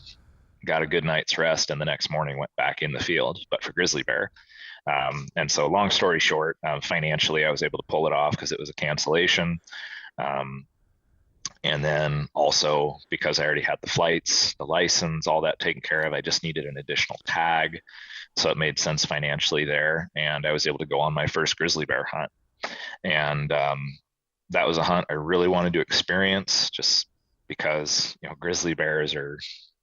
got a good night's rest, and the next morning went back in the field, but for grizzly bear. And so, long story short, financially, I was able to pull it off because it was a cancellation. Um, and then also because I already had the flights, the license, all that taken care of, I just needed an additional tag. So it made sense financially there. And I was able to go on my first grizzly bear hunt. And that was a hunt I really wanted to experience just because, grizzly bears are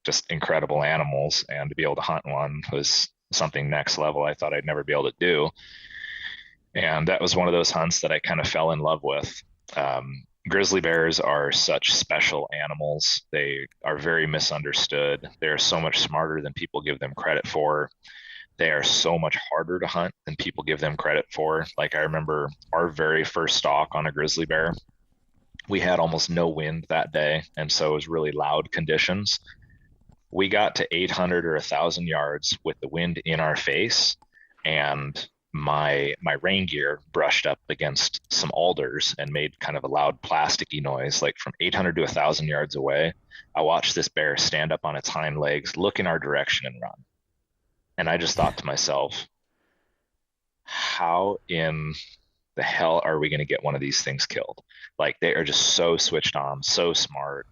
just incredible animals. And to be able to hunt one was something next level I thought I'd never be able to do. And that was one of those hunts that I kind of fell in love with. Grizzly bears are such special animals. They are very misunderstood. They are so much smarter than people give them credit for. They are so much harder to hunt than people give them credit for. Like, I remember our very first stalk on a grizzly bear, we had almost no wind that day. And so it was really loud conditions. We got to 800 or 1,000 yards with the wind in our face, and my rain gear brushed up against some alders and made kind of a loud plasticky noise. Like, from 800 to 1,000 yards away, I watched this bear stand up on its hind legs, look in our direction, and run. And I just thought to myself, how in the hell are we going to get one of these things killed? Like, they are just so switched on, so smart.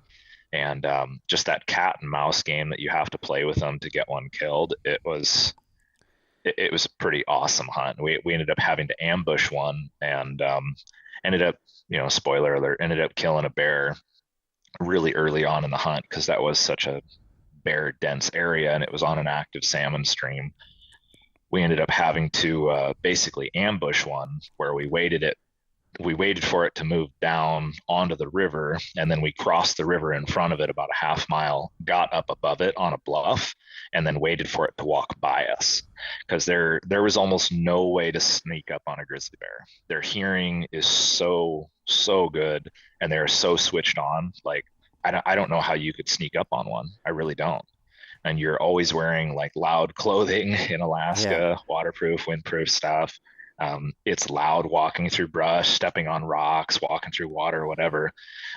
And just that cat and mouse game that you have to play with them to get one killed, it was a pretty awesome hunt. We ended up having to ambush one, and ended up, spoiler alert, ended up killing a bear really early on in the hunt because that was such a bear dense area and it was on an active salmon stream. We ended up having to basically ambush one where we waited for it to move down onto the river, and then we crossed the river in front of it about a half mile, got up above it on a bluff, and then waited for it to walk by us, because there was almost no way to sneak up on a grizzly bear. Their hearing is so good, and they're so switched on. Like, I don't know how you could sneak up on one. I really don't. And you're always wearing like loud clothing in Alaska, waterproof, windproof stuff. It's loud walking through brush, stepping on rocks, walking through water, whatever.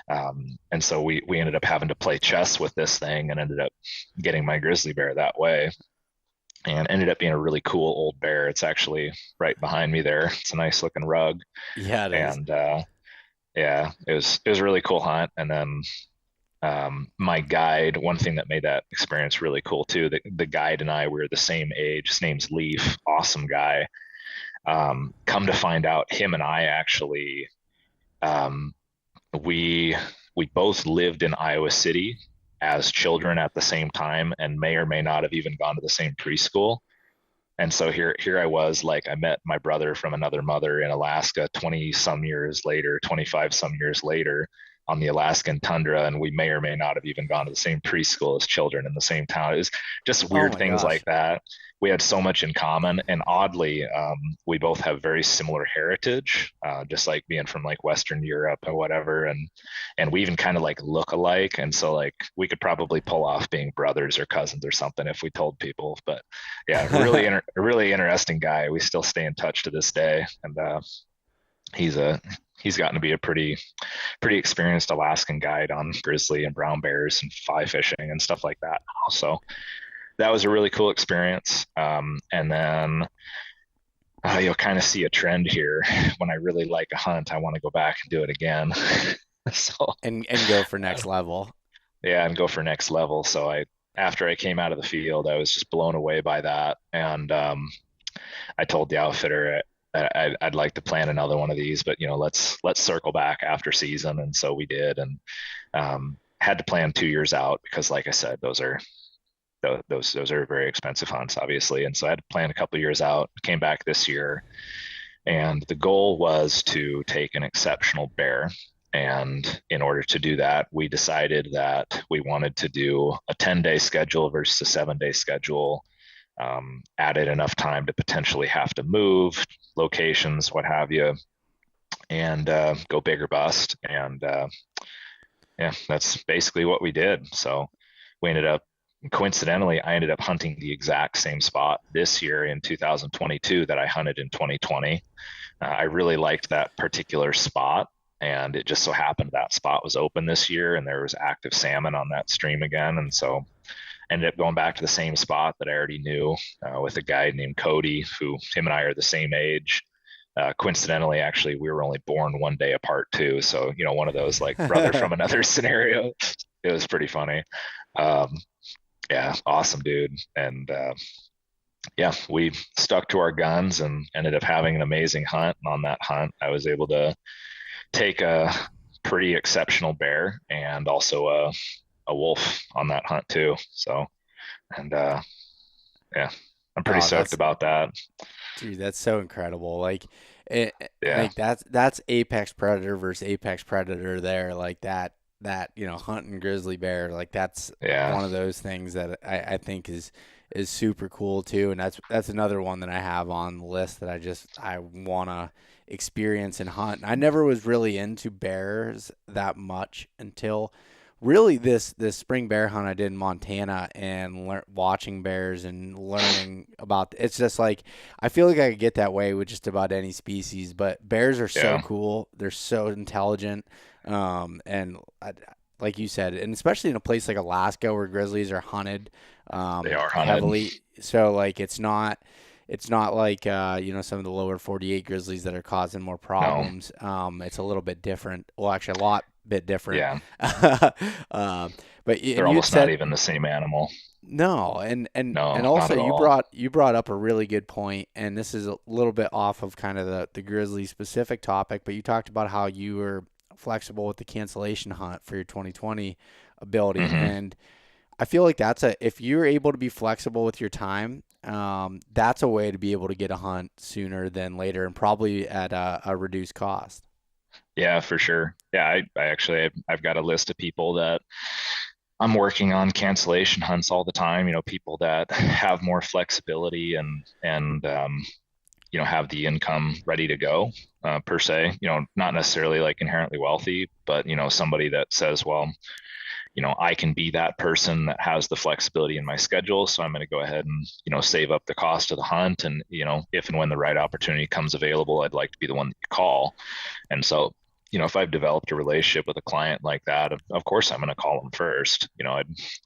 And so we ended up having to play chess with this thing and ended up getting my grizzly bear that way, and ended up being a really cool old bear. It's actually right behind me there. It's a nice looking rug. Yeah, it is. And yeah, it was a really cool hunt. And then my guide, one thing that made that experience really cool too, the guide and I, we were the same age. His name's Leaf, awesome guy. Come to find out, him and I actually, we both lived in Iowa City as children at the same time, and may or may not have even gone to the same preschool. And so here I was, like, I met my brother from another mother in Alaska 25 some years later on the Alaskan tundra, and we may or may not have even gone to the same preschool as children in the same town. It was just weird things like that. We had so much in common, and oddly, we both have very similar heritage, just like being from like Western Europe or whatever, and we even kind of like look alike, and so like we could probably pull off being brothers or cousins or something if we told people. But yeah, really interesting guy. We still stay in touch to this day, and he's gotten to be a pretty experienced Alaskan guide on grizzly and brown bears and fly fishing and stuff like that. So that was a really cool experience. And then you'll kind of see a trend here. When I really like a hunt, I want to go back and do it again. So and go for next level. Yeah, and go for next level. So after I came out of the field, I was just blown away by that. And I told the outfitter I'd like to plan another one of these, but let's circle back after season. And so we did, and had to plan 2 years out because, like I said, those are very expensive hunts, obviously. And so I had planned a couple of years out, came back this year, and the goal was to take an exceptional bear. And in order to do that, we decided that we wanted to do a 10-day schedule versus a 7-day schedule. Added enough time to potentially have to move locations, what have you, and go big or bust. And yeah, that's basically what we did. So we ended up, coincidentally, I ended up hunting the exact same spot this year in 2022 that I hunted in 2020. I really liked that particular spot, and it just so happened that spot was open this year and there was active salmon on that stream again. And so ended up going back to the same spot that I already knew with a guy named Cody, who him and I are the same age. Coincidentally, actually, we were only born one day apart too. So, one of those like brother from another scenario. It was pretty funny. Yeah, awesome dude. And yeah, we stuck to our guns and ended up having an amazing hunt. And on that hunt, I was able to take a pretty exceptional bear and also a wolf on that hunt too. So, and yeah, I'm pretty stoked about that. Dude, that's so incredible. Like, Yeah. like that's apex predator versus apex predator there. Like that, hunting grizzly bear, like that's one of those things that I think is super cool too. And that's another one that I have on the list that I want to experience and hunt. And I never was really into bears that much until really this spring bear hunt I did in Montana, and watching bears and learning about it's just like I feel like I could get that way with just about any species, but bears are so cool. They're so intelligent, and like you said, and especially in a place like Alaska where grizzlies are hunted, they are hunted heavily. So like it's not like some of the lower 48 grizzlies that are causing more problems. No. It's a little bit different. Well, actually, a lot bit different. Yeah. But they're almost not even the same animal. No, and also you brought up a really good point, and this is a little bit off of kind of the grizzly specific topic, but you talked about how you were flexible with the cancellation hunt for your 2020 ability, and I feel like if you're able to be flexible with your time, that's a way to be able to get a hunt sooner than later, and probably at a reduced cost. Yeah, for sure. Yeah, I've got a list of people that I'm working on cancellation hunts all the time. People that have more flexibility and have the income ready to go per se. Not necessarily like inherently wealthy, but somebody that says, well, I can be that person that has the flexibility in my schedule. So I'm going to go ahead and, save up the cost of the hunt. And, if and when the right opportunity comes available, I'd like to be the one that you call. And so, if I've developed a relationship with a client like that, of course I'm going to call them first.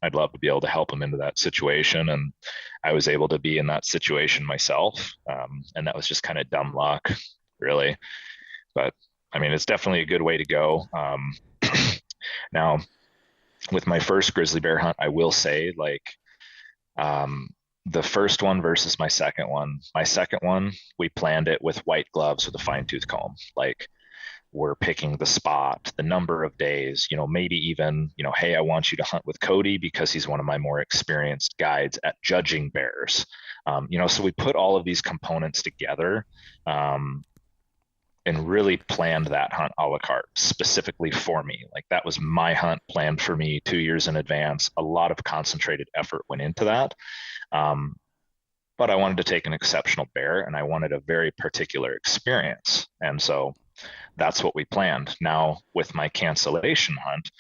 I'd love to be able to help them into that situation. And I was able to be in that situation myself. And that was just kind of dumb luck, really. But I mean, it's definitely a good way to go. Now, with my first grizzly bear hunt, I will say, like, the first one versus my second one, we planned it with white gloves with a fine tooth comb. Like, we're picking the spot, the number of days, maybe even, hey, I want you to hunt with Cody because he's one of my more experienced guides at judging bears. So we put all of these components together, and really planned that hunt a la carte specifically for me. Like, that was my hunt planned for me 2 years in advance. A lot of concentrated effort went into that. But I wanted to take an exceptional bear, and I wanted a very particular experience. And so that's what we planned. Now, with my cancellation hunt,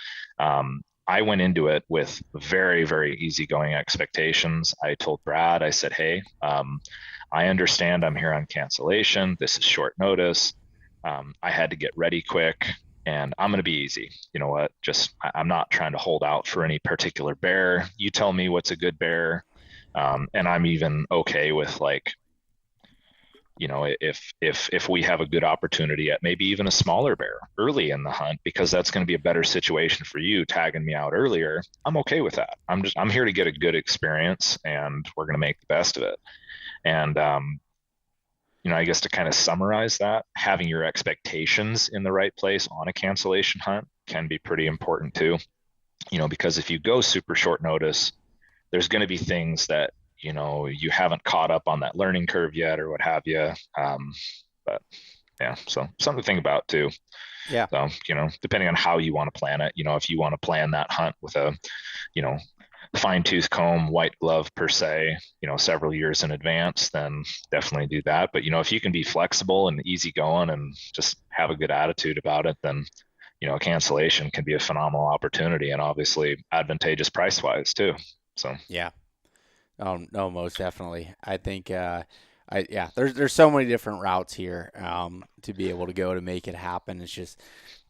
I went into it with very, very easygoing expectations. I told Brad, I said, hey, I understand I'm here on cancellation. This is short notice. I had to get ready quick, and I'm going to be easy. You know what? I'm not trying to hold out for any particular bear. You tell me what's a good bear. And I'm even okay with, like, if we have a good opportunity at maybe even a smaller bear early in the hunt, because that's going to be a better situation for you tagging me out earlier. I'm okay with that. I'm here to get a good experience, and we're going to make the best of it. And, I guess to kind of summarize that, having your expectations in the right place on a cancellation hunt can be pretty important too, because if you go super short notice, there's going to be things that, you haven't caught up on that learning curve yet or what have you. But yeah, so something to think about too. Yeah. So, depending on how you want to plan it, if you want to plan that hunt with a, you know, fine tooth comb, white glove per se, several years in advance, then definitely do that. But, if you can be flexible and easygoing and just have a good attitude about it, then, a cancellation can be a phenomenal opportunity and obviously advantageous price wise too. So, Yeah. Oh, no, most definitely. I think, there's so many different routes here, to be able to go to make it happen. It's just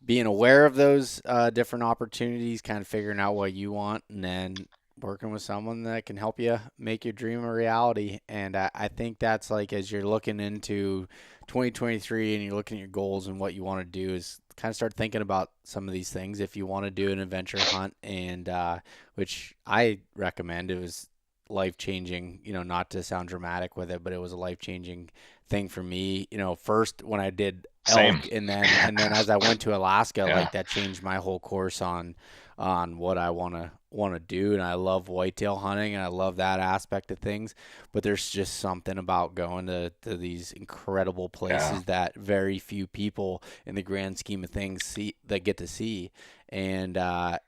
being aware of those, different opportunities, kind of figuring out what you want, and then working with someone that can help you make your dream a reality. And I think that's like, as you're looking into 2023 and you're looking at your goals and what you want to do, is kind of start thinking about some of these things. If you want to do an adventure hunt, and which I recommend, it was life-changing, not to sound dramatic with it, but it was a life-changing thing for me, first when I did elk. Same. and then as I went to Alaska, Yeah. like that changed my whole course on what I want to do. And I love whitetail hunting and I love that aspect of things, but there's just something about going to these incredible places that very few people in the grand scheme of things get to see and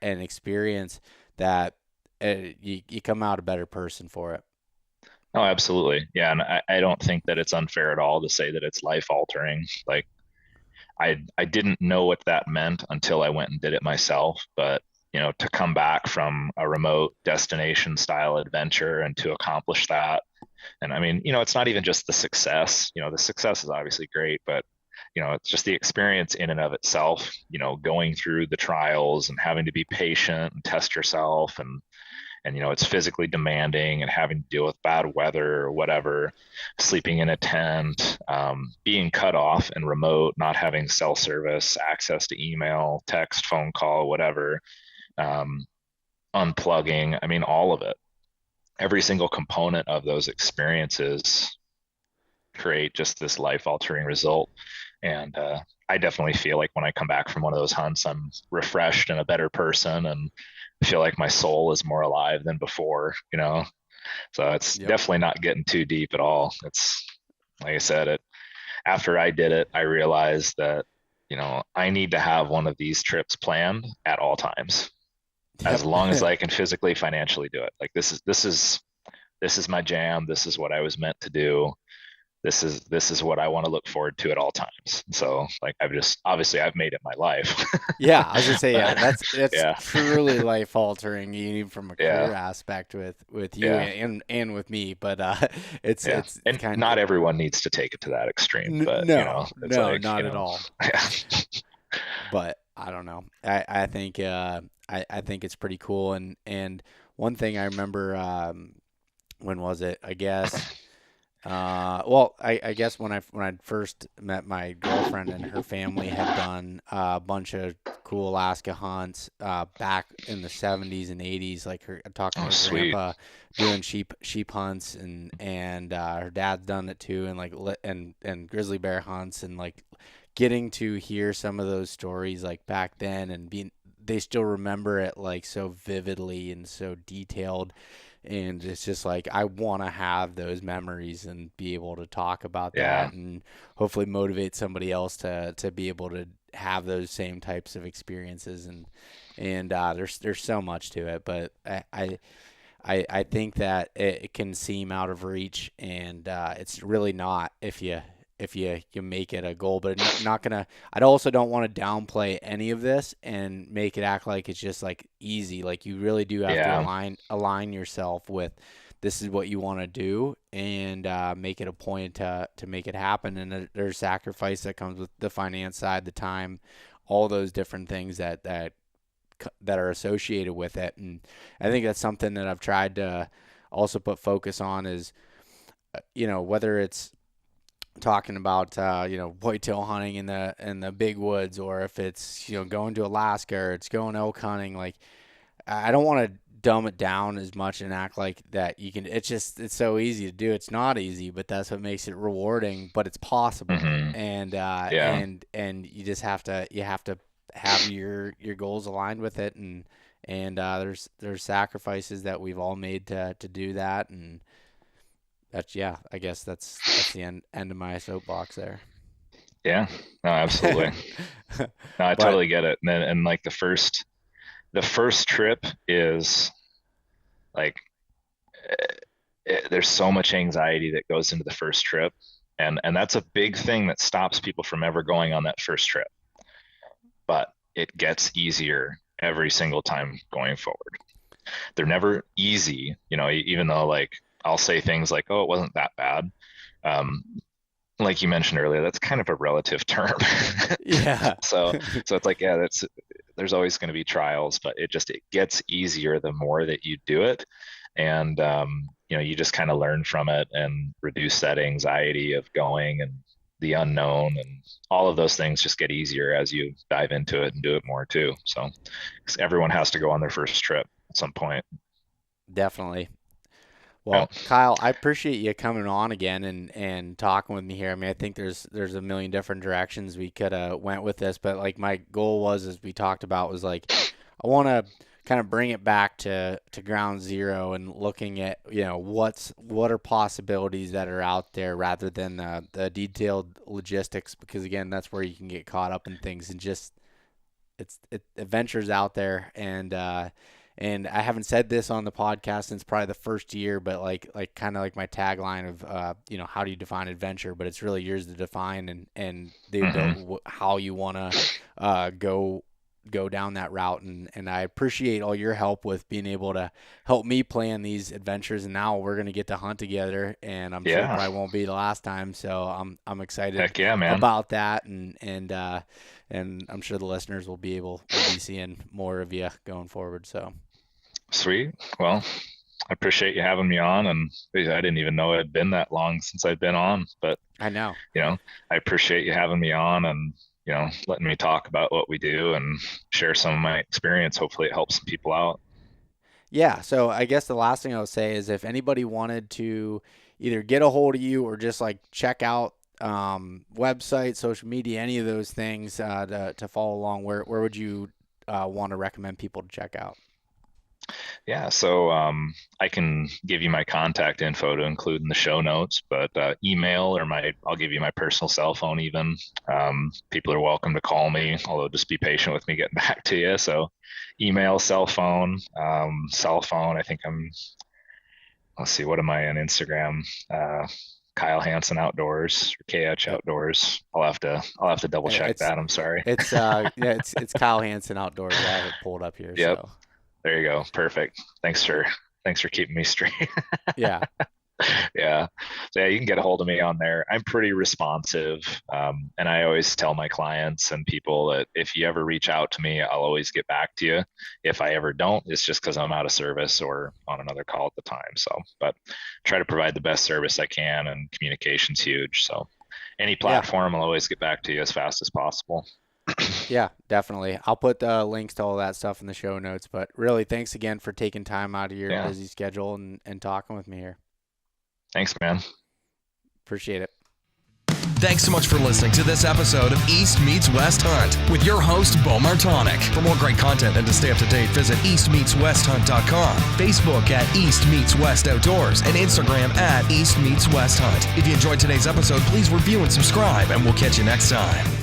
experience, that you come out a better person for it. Oh, absolutely. Yeah. And I don't think that it's unfair at all to say that it's life altering. Like I didn't know what that meant until I went and did it myself. But, to come back from a remote destination style adventure and to accomplish that. And I mean, it's not even just the success, the success is obviously great, but it's just the experience in and of itself, going through the trials and having to be patient and test yourself, and it's physically demanding and having to deal with bad weather or whatever, sleeping in a tent, being cut off and remote, not having cell service, access to email, text, phone call, whatever, unplugging. I mean, all of it, every single component of those experiences create just this life altering result. And I definitely feel like when I come back from one of those hunts, I'm refreshed and a better person, and I feel like my soul is more alive than before, so it's definitely not getting too deep at all. It's like I said, after I did it, I realized that, I need to have one of these trips planned at all times, as long as I can physically, financially do it. Like this is my jam. This is what I was meant to do. This is what I want to look forward to at all times. So like I've made it my life. Yeah, I was gonna say, that's truly life altering, even from a career aspect with you and with me. But it's kind not everyone needs to take it to that extreme. But not at all. Yeah. But I don't know. I think I think it's pretty cool. And one thing I remember, when was it? I guess. I guess when I first met my girlfriend, and her family had done a bunch of cool Alaska hunts back in the 70s and 80s, like talking to her grandpa doing sheep hunts, and her dad's done it too, and like and grizzly bear hunts, and like getting to hear some of those stories like back then, and they still remember it like so vividly and so detailed. And it's just like, I want to have those memories and be able to talk about that, and hopefully motivate somebody else to be able to have those same types of experiences. And there's so much to it, but I think that it can seem out of reach, and it's really not if you make it a goal. But not gonna. I also don't want to downplay any of this and make it act like it's just like easy. Like you really do have to align yourself with, this is what you want to do, and make it a point to make it happen. And there's sacrifice that comes with the finance side, the time, all those different things that are associated with it. And I think that's something that I've tried to also put focus on, is whether it's talking about whitetail hunting in the big woods, or if it's going to Alaska, or it's going elk hunting. Like I don't want to dumb it down as much and act like that you can. It's so easy to do. It's not easy, but that's what makes it rewarding. But it's possible, and you just have to have your goals aligned with it, and and there's sacrifices that we've all made to do that, and that's, yeah, I guess that's the end of my soapbox there. Yeah, no, absolutely. No, I totally get it. And like the first trip is like, there's so much anxiety that goes into the first trip. And that's a big thing that stops people from ever going on that first trip. But it gets easier every single time going forward. They're never easy, even though like I'll say things like, oh, it wasn't that bad. Like you mentioned earlier, that's kind of a relative term. Yeah. So it's like, yeah, there's always going to be trials, but it gets easier the more that you do it. And, you just kind of learn from it and reduce that anxiety of going and the unknown, and all of those things just get easier as you dive into it and do it more too. So 'cause everyone has to go on their first trip at some point. Definitely. Well, yeah. Kyle, I appreciate you coming on again and talking with me here. I mean, I think there's a million different directions we could have went with this, but like my goal was, as we talked about, was like, I want to kind of bring it back to ground zero and looking at, what are possibilities that are out there rather than the detailed logistics, because again, that's where you can get caught up in things, and just adventures out there. And I haven't said this on the podcast since probably the first year, but like kind of like my tagline of, how do you define adventure? But it's really yours to define, and how you want to go down that route. And I appreciate all your help with being able to help me plan these adventures. And now we're going to get to hunt together, and I'm sure it probably won't be the last time. So I'm excited about that. And I'm sure the listeners will be seeing more of you going forward. So sweet. Well, I appreciate you having me on, and I didn't even know it had been that long since I've been on, but I know, I appreciate you having me on and, letting me talk about what we do and share some of my experience. Hopefully it helps some people out. Yeah. So I guess the last thing I would say is, if anybody wanted to either get a hold of you or just like check out website, social media, any of those things to follow along, where would you want to recommend people to check out? Yeah, so I can give you my contact info to include in the show notes, but email or I'll give you my personal cell phone even. People are welcome to call me, although just be patient with me getting back to you. So email, cell phone, I think let's see, what am I on Instagram? Kyle Hanson Outdoors or KH Outdoors. I'll have to double check that. I'm sorry. It's Kyle Hanson Outdoors. I have it pulled up here. Yep. So. There you go. Perfect. Thanks for keeping me straight. Yeah. Yeah. So yeah, you can get a hold of me on there. I'm pretty responsive. And I always tell my clients and people that if you ever reach out to me, I'll always get back to you. If I ever don't, it's just because I'm out of service or on another call at the time. So, but try to provide the best service I can, and communication's huge. So any platform, I'll always get back to you as fast as possible. Yeah, definitely. I'll put the links to all that stuff in the show notes, but really thanks again for taking time out of your busy schedule and talking with me here. Thanks, man. Appreciate it. Thanks so much for listening to this episode of East Meets West Hunt with your host, Beau Martonik. For more great content and to stay up to date, visit eastmeetswesthunt.com, Facebook at East Meets West Outdoors, and Instagram at East Meets West Hunt. If you enjoyed today's episode, please review and subscribe, and we'll catch you next time.